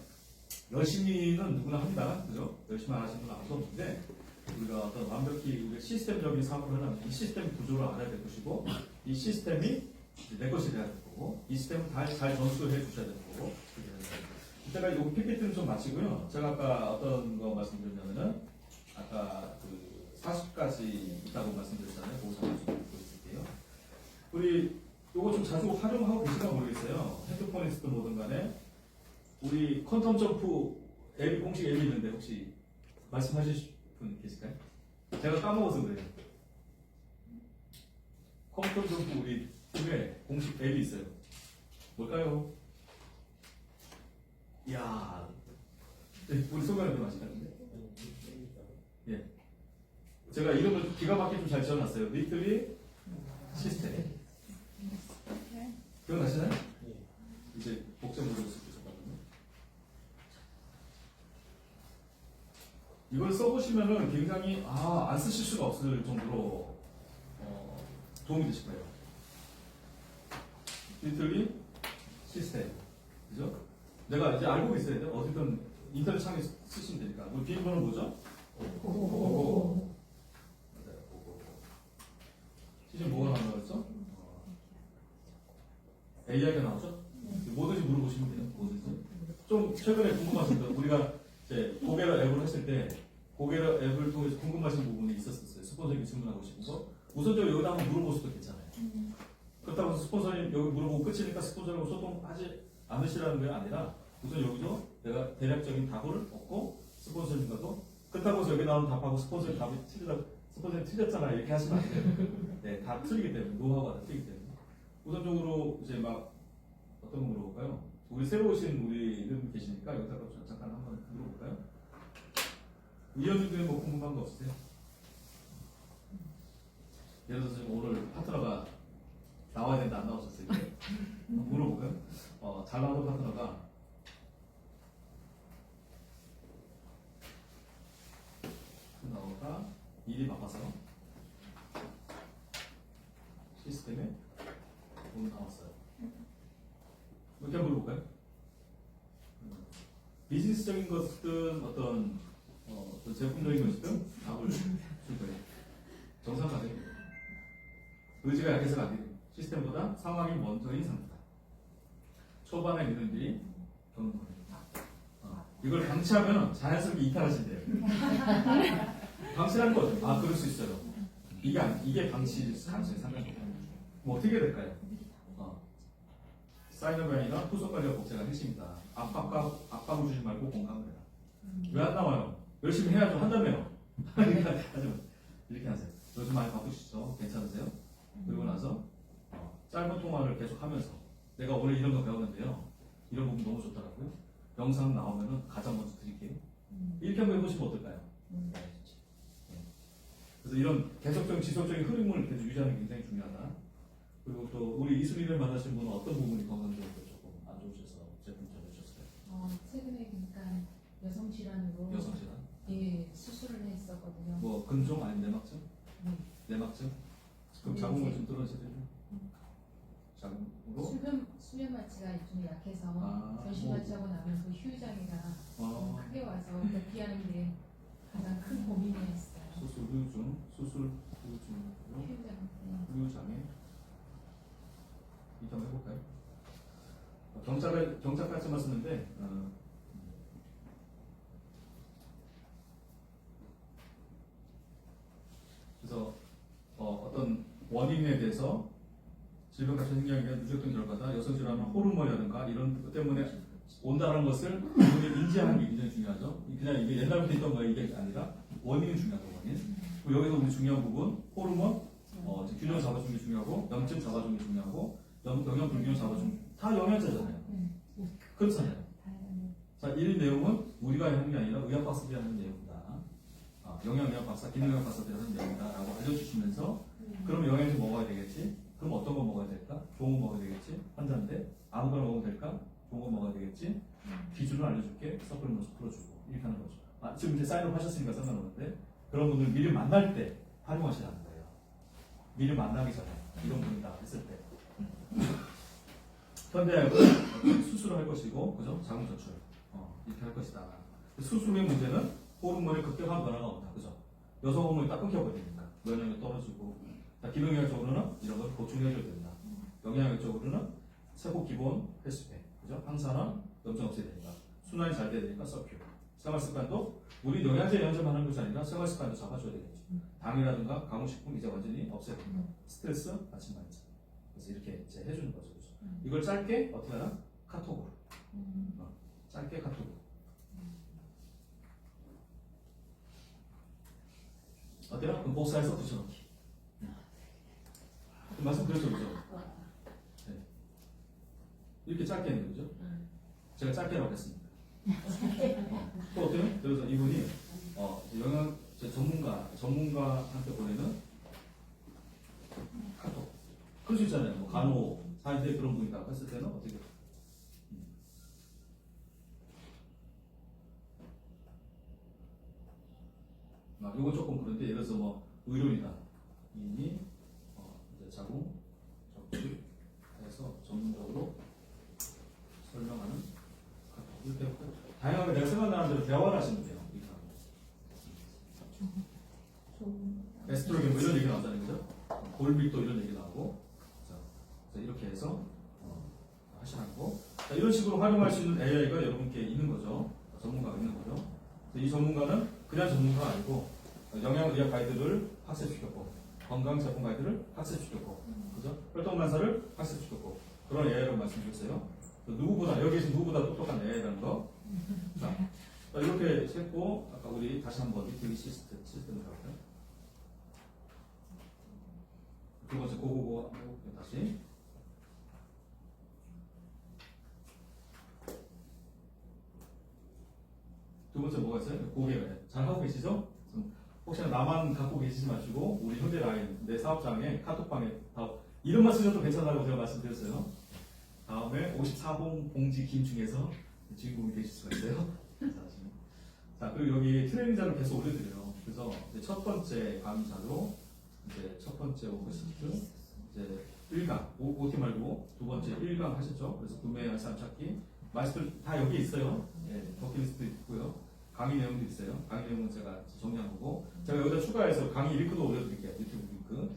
열심히는 누구나 합니다. 그죠? 열심히 안 하시는 분은 아무도 없는데 우리가 어떤 완벽히 우리가 시스템적인 사고를 하려면 이 시스템 구조를 알아야 될 것이고 이 시스템이 내 것이 돼야 될 거고 이 시스템을 잘 전수해 주셔야 될 거고 이때가 이 PPT는 좀 마치고요. 제가 아까 어떤 거 말씀드렸냐면은 아까 그 40가지 있다고 말씀드렸잖아요. 그거 잠깐 좀 보여드릴게요. 우리 요거 좀 자주 활용하고 계신가 모르겠어요. 핸드폰에 있었던 뭐든 간에 우리 퀀텀 점프 앱, 공식 앱이 있는데 혹시 말씀하실 분 계실까요? 제가 까먹어서 그래요. 퀀텀 점프 우리 팀에 공식 앱이 있어요. 뭘까요? 이야, 우리 소개하는 분 아시나요? 예. 제가 이름을 기가 막히게 좀 잘 지어놨어요. 리틀리 시스템. 기억나시나요? 이제 복잡 모르겠어요. 이걸 써보시면은 굉장히 안 쓰실 수가 없을 정도로 도움이 되실 거예요. 리틀리 시스템, 그죠? 내가 이제 알고 있어야 돼. 어디든 인터넷 창에 쓰시면 되니까. 우리 비밀번호 뭐죠? 고고고. 맞아요. 고고고. 시즌 뭐가 나왔죠? AI가 나오죠? 뭐든지 물어보시면 돼요. 뭐든지. 좀 최근에 궁금하신데 우리가 이제 고개러 앱을 했을 때 고개러 앱을 통해서 궁금하신 부분이 있었어요. 스폰서님이 질문하고 싶은 거. 우선적으로 여기다 한번 물어볼 수도 괜찮아요. 그렇다고 해서 스폰서님 여기 물어보고 끝이니까 스폰서님하고 소통하지 않으시라는 게 아니라 우선 여기서 내가 대략적인 답을 얻고 스폰서님과도 그렇다고 해서 여기 나오는 답하고 스폰서님 답이 틀리다고 스폰서님 틀렸잖아 이렇게 하시면 안 돼요. 네, 다 틀리기 때문에 노하우가 다 틀리기 때문에 우선적으로 이제 막 어떤 거 물어볼까요? 우리 새로 오신 우리 이름 계시니까 여기다가 잠깐 한번 물어볼까요? 이현주 교수님 뭐 궁금한 거 없으세요? 예를 들어서 지금 오늘 파트너가 나와야 된다 안 나오셨어요? 한번 물어볼까요? 잘 나오는 파트너가 일이 바빠서 시스템에 돈 나왔어요. 이렇게 한번 물어볼까요? 비즈니스적인 것든 어떤 제품적인 것이든 답을 줄 거예요. 정상 과정입니다. 의지가 약해서가 안 돼요. 시스템보다 상황이 먼저인 상태다. 초반에 이들이 겪는 겁니다. 이걸 방치하면 자연스럽게 이탈하신대요. 방치라는 건, 그럴 수 있어요. 이게 방치 가능성이 상당히 뭐 어떻게 될까요? 사이너가 아니라 후속 관리와 복제가 핵심이다. 압박을 주지 말고 공감을 해라. 왜 안 나와요? 열심히 해야죠. 한다며요. 이렇게 하세요. 요즘 많이 바쁘시죠? 괜찮으세요? 그리고 나서 짧은 통화를 계속 하면서 내가 오늘 이런 거 배웠는데요. 이런 부분 너무 좋더라고요. 영상 나오면은 가장 먼저 드릴게요. 이렇게 한번 해보시면 어떨까요? 그래서 이런 계속적인 지속적인 흐름을 계속 유지하는 게 굉장히 중요하다. 그리고 또 우리 이수미를 만나신 분은 어떤 부분이 건강적으로 조금 안 좋으셔서 제품 전해주셨어요? 최근에 그러니까 여성 질환으로 여성 질환? 예, 수술을 했었거든요. 뭐 근종 아니면 내막증? 네. 내막증? 그럼 자궁을 좀 뚫어주셔야 되죠? 자궁으로? 수면 마취가 좀 약해서 전신 뭐. 마취하고 나면 그 휴유장애가 어, 크게 와서 대피하는 게 가장 큰 고민이었어요. 수술 후유증으로 휴유장애. 후유장애 이렇게 한번 해볼까요? 경찰까지만 쓰는데 그래서 어떤 원인에 대해서 질병과 생기하게 누적된 결과다. 여성질환은 호르몬이라든가 이런 것 때문에 온다는 것을 우리 인지하는 게 굉장히 중요하죠. 그냥 이게 옛날부터 있던 거예요. 이게 아니라 원인이 중요하다. 원인. 그리고 여기서 우리 중요한 부분 호르몬 균형 잡아주는 게 중요하고 염증 잡아주는 게 중요하고 영양 불균형 잡아주는 게 다 영양제잖아요. 그렇잖아요. 자, 이 내용은 우리가 하는 게 아니라 의학 박사들이 하는 내용이다. 영양의학 박사, 기능의학 박사들이 하는 내용이다라고 알려주시면서 그럼 영양제 먹어야 되겠지? 그럼 어떤 거 먹어야 될까? 좋은 거 먹어야 되겠지? 환자인데 아무거나 먹으면 될까? 좋은 거 먹어야 되겠지? 기준을 알려줄게. 서플리먼트 풀어주고 이렇게 하는 거죠. 지금 이제 사인업 하셨으니까 상관없는데 그런 분들 미리 만날 때 활용하시라는 거예요. 미리 만나기 전에 이런 분이다 했을 때. 현대약은 수술을 할 것이고, 그죠? 자궁 조출 이렇게 할 것이다. 수술의 문제는 호르몬의 급격한 변화가 온다, 그죠? 여성 호르몬이 딱 끊겨버리니까 면역력이 떨어지고, 기능의학적으로는 이런 걸 보충해줘야 된다. 영양학적으로는 세포 기본 회수해, 그죠? 항산화 염증 없애야 되니까 순환이 잘 돼야 되니까 서큐. 생활습관도 우리 영양제 하는 것이 아니라 생활습관도 잡아줘야 되겠죠. 당이라든가 가공식품 이제 완전히 없애야 된다. 스트레스 아침 말자. 그래서 이렇게 이제 해주는 거죠. 그죠? 이걸 짧게 어떻게 하나? 카톡으로. 짧게 카톡으로. 어때요? 그럼 복사해서 붙여넣기. 말씀드렸죠, 그죠? 네. 이렇게 짧게 했는 거죠? 제가 짧게라고 했습니다. 또 어때요? 그래서 이분이 영양 전문가한테 보내는 카톡. 그럴 수 있잖아요. 뭐 간호사인데 그런 분이다 했을 때는 어떻게? 이건 조금 그런데 예를 들어서 뭐 의료이다. 이미 이제 자궁 적시해서 전문적으로 설명하는 카톡. 이렇게 다양하게 내가 생각나는 대로 대화를 하시면 돼요. 이렇게 하면. 에스트로겐 뭐 이런 얘기 나오잖아요, 그죠? 골밀도 이런 얘기 나오고, 자, 이렇게 해서 하시는 거. 자, 이런 식으로 활용할 수 있는 AI가 여러분께 있는 거죠. 전문가가 있는 거죠. 이 전문가는 그냥 전문가가 아니고 영양의학 가이드를 학습시켰고, 건강 제품 가이드를 학습시켰고, 그죠? 혈통 간사를 학습시켰고, 그런 AI라고 말씀드렸어요. 누구보다 여기서 누구보다 똑똑한 AI라는 거. 자, 이렇게 했고, 아까 우리 다시 한번 리트리 시스템을 해볼까요? 두 번째 고고고 다시. 두 번째 뭐가 있어요? 고객. 잘 하고 계시죠? 혹시나 나만 갖고 계시지 마시고 우리 현대 라인 내 사업장에 카톡방에 다 이름만 쓰셔도 괜찮다고 제가 말씀드렸어요. 다음에 54번 봉지 긴 중에서 주인공이 되실 수가 있어요. 자, 그리고 여기 트레이닝자를 계속 올려드려요. 그래서 이제 첫 번째 강의자로 이제 첫 번째 오버시트 이제 1강 OT 말고 두 번째 1강 하셨죠? 그래서 구매할 사람 찾기 말씀들 다 여기 있어요. 예, 버킷리스트 있고요. 강의 내용도 있어요. 강의 내용은 제가 정리한 거고 제가 여기다 추가해서 강의 링크도 올려드릴게요. 유튜브 링크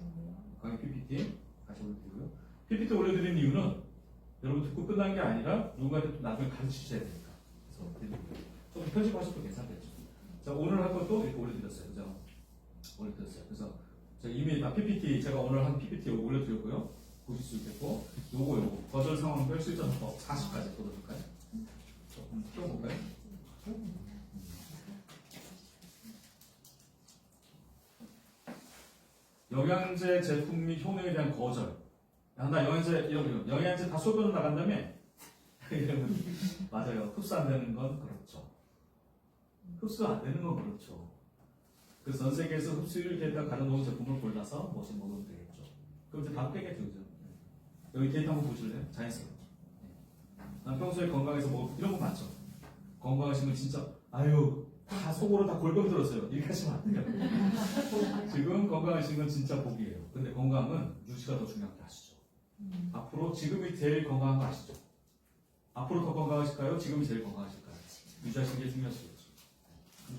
강의 PPT 다시 올려드리고요. PPT 올려드린 이유는 여러분 듣고 끝난 게 아니라 누군가한테 또 나중에 가르치셔야 되니까. 그래서 좀 편집하셔도 괜찮겠죠. 자, 오늘 할 것도 이렇게 올려드렸어요. 그죠? 올려드렸어요. 그래서 제가 이미 다 PPT, 제가 오늘 한 PPT 올려드렸고요. 보실 수 있겠고, 요거, 거절 상황별 실전법 40까지 보여줄까요? 조금 키워볼까요? 영양제 제품 및 효능에 대한 거절. 야, 나 영양제 다 소변으로 나간다며? 이러면 맞아요. 흡수 안 되는 건 그렇죠. 흡수 안 되는 건 그렇죠. 그래서 전 세계에서 흡수율 데이터 가장 좋은 제품을 골라서 뭐좀 먹으면 되겠죠. 그럼 이제 다음 빼겠죠, 그죠? 여기 데이터 한번 보실래요? 자연스럽게. 난 평소에 건강해서 뭐 이런 거 많죠. 건강하시면 진짜 아유 다 속으로 다 골병 들었어요. 이렇게 하시면 안 돼요. 지금 건강하신 건 진짜 복이에요. 근데 건강은 유지가 더 중요한 게 아시죠? 앞으로 지금이 제일 건강한 거 아시죠? 앞으로 더 건강하실까요? 지금이 제일 건강하실까요? 유지하시는 게 중요하시겠죠.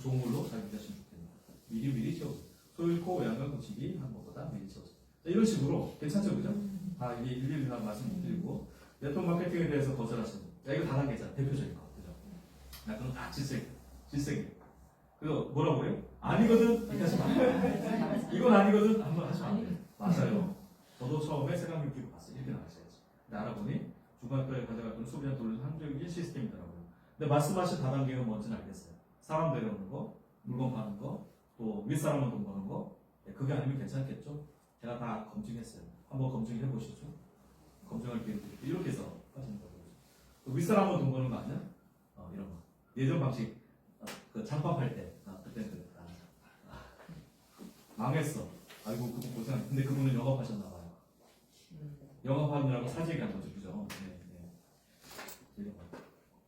좋은 걸로 잘 유지하시면 좋겠네요. 미리 채워. 소 잃고 외양간 고치기 한 번보다 미리 채워서. 이런 식으로 괜찮죠, 그죠? 다 이게 일일이 다 말씀 못 드리고 네트워크 마케팅에 대해서 거절하시는 거. 이거 다단계잖아. 대표적인 거. 그죠? 그건 다 질색이에요. 그래서 뭐라고 해요? 아니거든? 이렇게 하시면 안 돼요. 이건 아니거든? 한번 하시면 안 돼요. 맞아요. 저도 처음에 세관님 끼고 봤어요. 이렇게 나가셔야지. 근데 알아보니 중간뼈에 가져갔던 소비자 돌리는 한정적인 시스템이더라고요. 근데 말씀하신 다단계가 뭔지는 알겠어요. 사람 데려오는 거, 물건 파는 거, 또 윗사람은 돈 버는 거. 네, 그게 아니면 괜찮겠죠? 제가 다 검증했어요. 한번 검증해 보시죠. 검증할 기회를 드릴게요. 이렇게 해서 빠지는 거죠. 윗사람은 돈 버는 거 아니야? 이런 거. 예전 방식, 그 장밥할 때, 그때는 그랬다. 망했어. 아이고, 그분 고생. 근데 그분은 영업하셨나봐요. 영업하느라고 사재기한 거죠, 그죠? 네. 이런 거.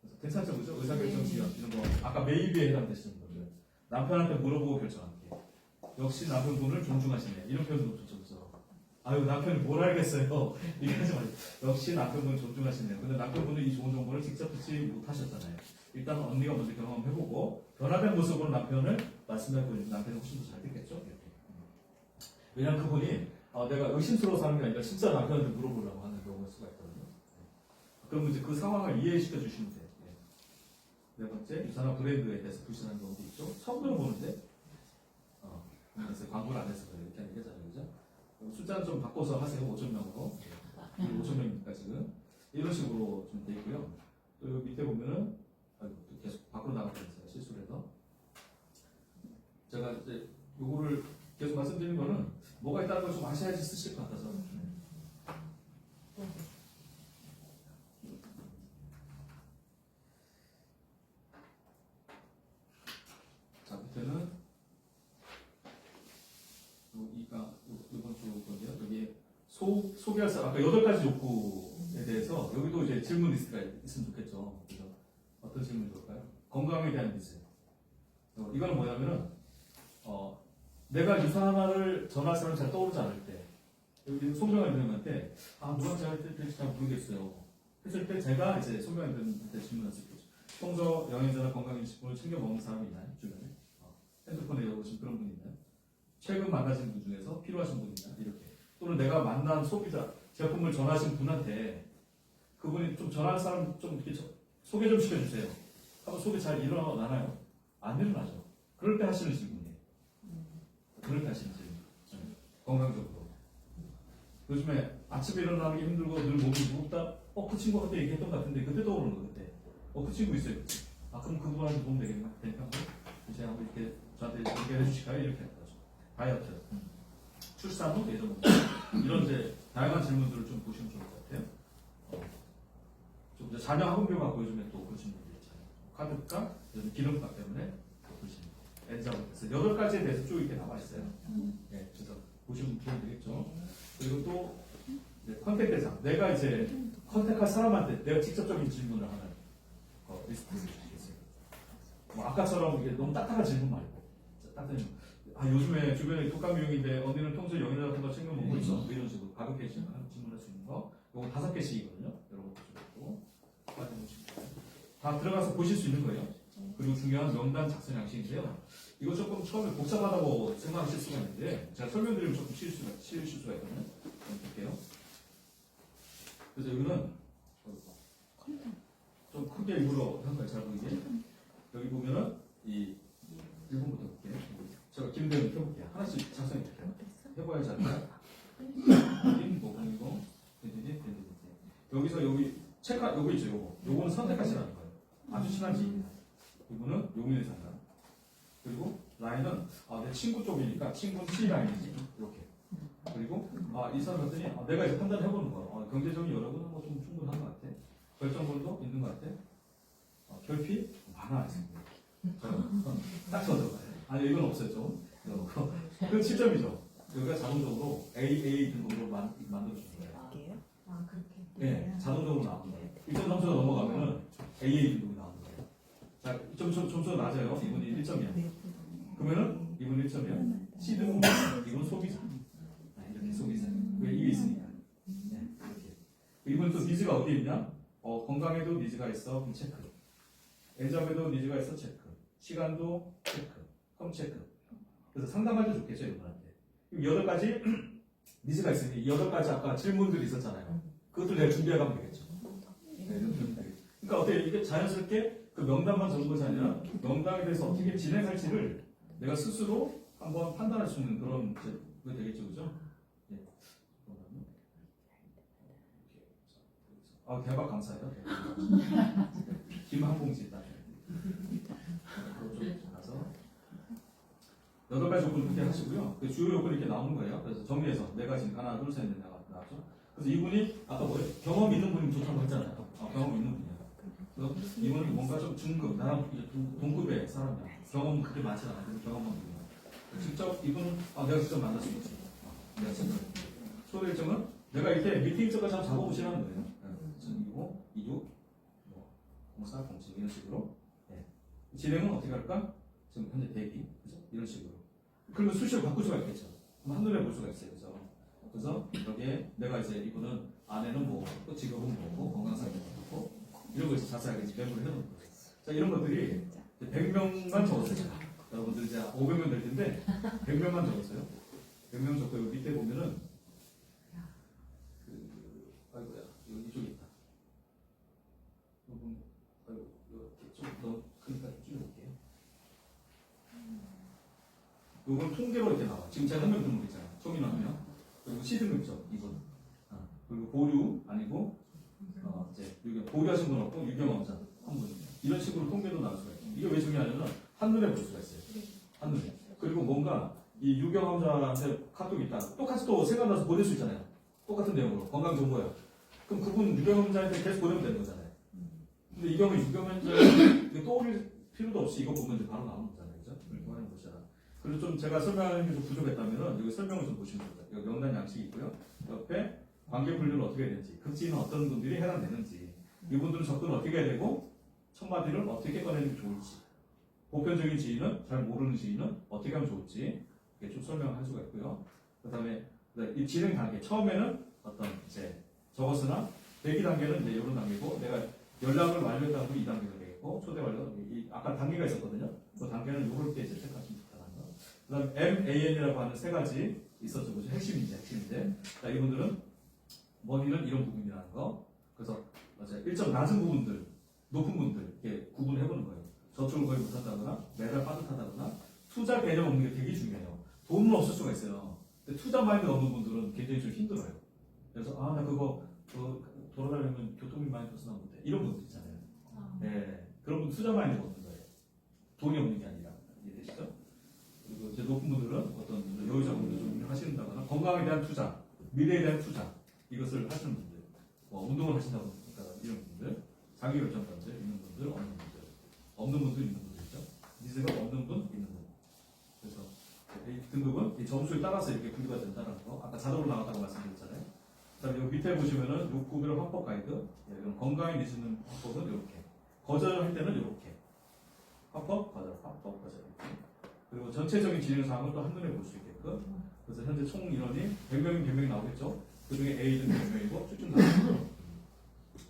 그래서 괜찮죠, 그죠? 의사결정지연 이런 거. 아까 매입에 해당되시는 분들. 남편한테 물어보고 결정할게. 역시 남편분을 존중하시네. 이런 표현도 좋죠, 그죠? 아유, 남편이 뭘 알겠어요. 이렇게 하지 마세요. 역시 남편분 존중하시네요. 근데 남편분은 이 좋은 정보를 직접 듣지 못하셨잖아요. 일단 언니가 먼저 경험해보고 변화된 모습으로 남편을 말씀해보니 남편이 훨씬 더 잘 듣겠죠? 이렇게. 왜냐면 그분이 내가 의심스러워서 하는 게 아니라 진짜 남편한테 물어보려고 하는 경우가 수가 있거든요. 그럼 이제 그 상황을 이해시켜 주시면 돼요. 네 번째, 유산화 브랜드에 대해서 불신하는 경우도 있죠. 처음 들어보는데 그래서 광고를 안 해서 그래요. 이렇게 하는 거잖아요. 그죠? 숫자는 좀 바꿔서 하세요. 5,000명으로. 5,000명이니까 지금. 이런 식으로 좀 돼 있고요. 또 밑에 보면은 계속 밖으로 나가면서 실수를 해서 제가 이제 요거를 계속 말씀드리는 거는 뭐가 있다는 걸 좀 아셔야지 쓰실 것 같아서. 자, 밑에는 이번 주 건데요. 여기 소개할 사람, 아까 8가지 욕구에 대해서 여기도 이제 질문 리스트가 있으면 좋겠죠. 그래서 어떤 질문이 좋을까요? 건강에 대한 리스트. 이거는 뭐냐면은, 내가 유산화를 전할 사람이 잘 떠오르지 않을 때, 여기 손병환 선생님한테, 누가 잘 될지 잘 모르겠어요. 했을 때 제가 이제 손병환 선생님한테 질문했을 거죠. 평소 영양제나 건강식품을 챙겨 먹는 사람이 있나요? 주변에? 핸드폰에 여보신 그런 분이 있나요? 최근 만나신 분 중에서 필요하신 분이 있나요? 이렇게. 또는 내가 만난 소비자, 제품을 전하신 분한테 그분이 좀 전하는 사람 좀 이렇게 소개 좀 시켜주세요. 한번 소개 잘 일어나나요? 안 일어나죠. 그럴 때 하시는 질문이에요. 그럴 때 하시는 질문. 건강적으로. 요즘에 아침에 일어나는 게 힘들고 늘 몸이 무겁다. 그 친구한테 얘기했던 것 같은데 그때 떠오르는 거 그때. 그 친구 있어요. 그럼 그분한테 도움 되겠나? 제가 한번 이렇게 저한테 얘기해 주실까요? 이렇게 하는 거죠. 다이어트. 출산 후 예전 이런 이제 다양한 질문들을 좀 보시면 좋을 것 같아요. 좀 이제 자녀 학원비가 요즘에 또 그런 질문들이 있잖아요. 카드값, 기름값 때문에 보시면 N자로 해서 8가지에 대해서 쭉 이렇게 나와 있어요. 네, 그래서 보시면 되겠죠. 그리고 또 컨택 대상. 내가 이제 컨택할 사람한테 내가 직접적인 질문을 하는 거 리스트 주시겠어요. 뭐 아까처럼 이게 너무 딱딱한 질문 말고 딱딱한 요즘에 주변에 독감 유행인데 언니는 평소에 영양제 같은 거 챙겨 먹고 있어? 뭐 이런 식으로 가볍게 질문할 수 있는 거. 요거 5개씩이거든요. 여러분 보시고 다 들어가서 보실 수 있는 거예요. 그리고 중요한 명단 작성 양식인데요. 이거 조금 처음에 복잡하다고 생각하실 수가 있는데 제가 설명드리면 조금 쉬울 수가 있거든요. 볼게요. 그래서 여기는 좀 크게 일부러 한 거예요. 잘 보이게. 여기 보면은 이 1번부터 볼게요. 제가 김대현 펴볼게요. 하나씩 작성해 볼게요. 해봐야지 않나요? 뭐고 여기서 여기 체크 요거 있죠. 요거는 선택하시라는 거예요. 아주 친한 지인이다. 이거는 용인에 산다. 그리고 라인은 내 친구 쪽이니까 친구는 C 라인이지. 이렇게. 그리고 이 사람 같더니 내가 이제 판단을 해보는 거야. 경제적인 여력은 뭐 좀 충분한 것 같아. 결정권도 있는 것 같아. 결핍 많아 있습니다. 딱 저들어가요. 아니 이건 없어요 좀. 그건 7점이죠. 여기가 자동적으로 AA 등급으로 만들어주는 거예요. 그렇게. 네, 자동적으로 나오는 거예요. 1점 점수가 넘어가면은 AA 등급이 나오는 거예요. 자, 점수가 낮아요. 이분이 1점이야. 그러면은 이분 1점이야. C 등급 이분 소비자. 이렇게 소비자. 왜 이게 있으니까. 네, 이렇게. 이분 또 니즈가 어디에 있냐? 건강에도 니즈가 있어. 그럼 체크. N점에도 니즈가 있어. 체크. 시간도 체크. 그럼 체크. 그래서 상담할 때 좋겠죠, 이분한테. 8가지 니즈가 있으니 8가지 아까 질문들이 있었잖아요. 그것들 내가 준비해가면 되겠죠. 네, 그러니까 어때 이게 자연스럽게 그 명단만 적은 것이 아니라 명단에 대해서 어떻게 진행할지를 내가 스스로 한번 판단할 수 있는 그런 게 되겠죠, 그죠? 네. 대박 감사해요. 김한봉지 있다. 가서 8가지 조건 그렇게 하시고요. 그 주요 요건이 이렇게 나오는 거예요. 그래서 정리해서 내가 지금 하나, 둘, 셋, 넷 나왔죠. 그래서 이분이 아까 뭐예요? 경험 있는 분이면 좋다고 했잖아요. 경험 있는 분이야. 그래서 이분은 뭔가 좀 중급, 나랑 동급의 사람이야. 경험은 그렇게 많지 않아. 경험만 있는 직접 이분은 내가 직접 만날 수 있지. 내가 직접. 초대 일정은 내가 이렇게 미팅 일정까지 한번 잡아보시라는 거예요. 2025, 26, 04, 07 이런 식으로. 네. 진행은 어떻게 할까? 지금 현재 대기, 그죠? 이런 식으로. 그러면 수시로 바꿀 수가 있겠죠. 그럼 한눈에 볼 수가 있어요, 그죠? 그래서 여기에 내가 이제 이분은 아내는 뭐, 또 직업은 뭐고, 건강상이 뭐고, 이런 거 이제 자세하게 메모를 해놓은 거예요. 자, 이런 것들이 100명만 적었어요. 제가. 여러분들 이제 500명 될 텐데, 100명만 적었어요. 100명 적고 여기 밑에 보면은, 아이고야, 여기 이쪽에 있다. 아이고, 이렇게 좀 더 크니까 좀 줄여볼게요. 요건 통계로 이렇게 나와. 지금 제가 한명 등록 있잖아요. 총인 한 명. 그리고 C등급이죠. 이분. 그리고 보류 아니고 이제 보류하신 분 없고 유경험자 한 분. 이런 식으로 통계도 나올 수가 있어요. 이게 왜 중요하냐면 한눈에 볼 수가 있어요. 한눈에. 그리고 뭔가 이 유경험자한테 카톡이 있다. 똑같이 또 생각나서 보낼 수 있잖아요. 똑같은 내용으로 건강 정보야. 그럼 그분 유경험자한테 계속 보내면 되는 거잖아요. 근데 이 경우 유경험자 떠올릴 필요도 없이 이거 보면 이제 바로 나오는 거잖아요. 그죠? 그거는 보시라. 그리고 좀 제가 설명하는 게 좀 부족했다면 여기 설명을 좀 보시면 됩니다. 여기 명단 양식이 있고요. 옆에 관계 분류를 어떻게 해야 되는지, 극지는 어떤 분들이 해당되는지, 이분들은 접근을 어떻게 해야 되고, 첫 마디를 어떻게 꺼내는 게 좋을지, 보편적인 지인은, 잘 모르는 지인은 어떻게 하면 좋을지, 이렇게 좀 설명을 할 수가 있고요. 그 다음에 이 진행 단계, 처음에는 어떤 이제 적었으나, 대기 단계는 이제 이런 단계고, 내가 연락을 완료했다는 분이 2단계가 되겠고, 초대 완료, 아까 단계가 있었거든요. 그 단계는 요럴 때 이제 체크하시면 좋다는 거. 그 다음에 MAN이라고 하는 3가지 있었죠. 그죠? 핵심인데. 자, 이분들은 머니는 이런 부분이라는 거. 그래서 맞아요. 일정 낮은 부분들, 높은 분들 이렇게 구분해보는 거예요. 저축을 거의 못한다거나 매달 빠듯하다거나 투자 개념 없는 게 되게 중요해요. 돈은 없을 수가 있어요. 근데 투자 마인드 없는 분들은 굉장히 좀 힘들어요. 그래서 나 그거 돌아다니면 교통비 많이 들어서 나 못해. 이런 분들 있잖아요. 네, 그런 분 투자 마인드가 없는 거예요. 돈이 없는 게 아니라. 이해되시죠? 그리고 이제 높은 분들은 어떤 여유자분들 좀 하신다거나 건강에 대한 투자, 미래에 대한 투자 이것을 하시는 분들, 운동을 하신다고 하니까 이런 분들, 자기결정권들 있는 분들, 어느 분들, 없는 분도 있는 분도 있죠. 니즈가 없는 분, 있는 분. 그래서 이 등급은 이 점수에 따라서 이렇게 분류가 된다는 거. 아까 자동으로 나왔다고 말씀드렸잖아요. 그다음에 여기 밑에 보시면은 욕구별 확보 가이드. 예, 이런 건강에 미치는 확보는 이렇게. 거절할 때는 이렇게. 확보, 거절, 확보, 거절. 이렇게. 그리고 전체적인 진행 사항을 또 한눈에 볼 수 있게끔. 그래서 현재 총 인원이 100명이면 100명이 나오겠죠. 그 중에 A는 몇 명이고 쭉쭉 나오죠.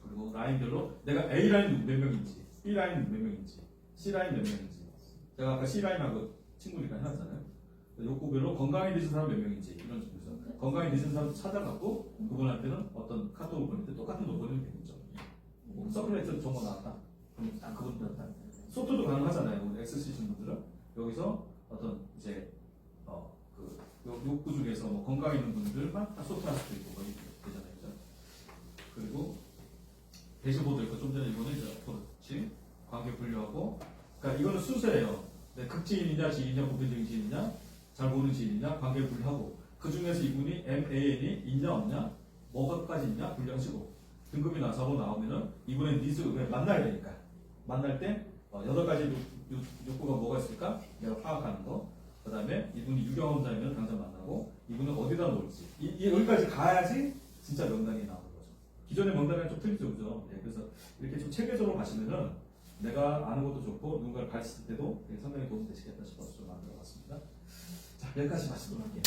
그리고 라인별로 내가 A 라인 몇 명인지, B 라인 몇 명인지, C 라인 몇 명인지. 제가 아까 C 라인하고 친구니까 해놨잖아요. 욕구별로 건강에 늦은 사람 몇 명인지 이런 식으로 건강에 늦은 사람 찾아갖고 그분한테는 어떤 카톡을 보낼 때 똑같은 걸 보내면 되겠죠. 뭐 서플레이트 정보 나왔다. 그럼 딱 그분들한테 소토도 가능하잖아요. 우리 X 쓰시는 분들은 여기서 어떤 이제 그 욕구 중에서 뭐 건강 있는 분들만 다 소토할 수도 있고 뭐 이렇게 되잖아요. 그죠? 그리고 대시보드 있고 좀 전에 이거는 이제 어프로치 관계 분류하고 그러니까 이거는 순서예요. 네, 극지인이냐 지인이냐 보편적인 지인이냐 잘 모르는 지인이냐 관계 분류하고 그 중에서 이분이 MAN이 있냐 없냐 뭐가까지 있냐 분류하시고 등급이 나서고 나오면은 이분의 니즈 왜 만나야 되니까 만날 때 8가지 욕구가 뭐가 있을까 내가 파악하는 거. 그 다음에 이분이 유경험자이면 당장 만나고 이분은 어디다 놓을지 여기까지 가야지 진짜 명단이 나오는 거죠. 기존의 명단이랑 좀 틀리죠, 그죠? 네, 그래서 이렇게 좀 체계적으로 가시면은 내가 아는 것도 좋고 누군가를 가르칠 때도 되게 상당히 도움이 되시겠다 싶어서 좀 만들어봤습니다. 자, 여기까지 마치도록 할게요.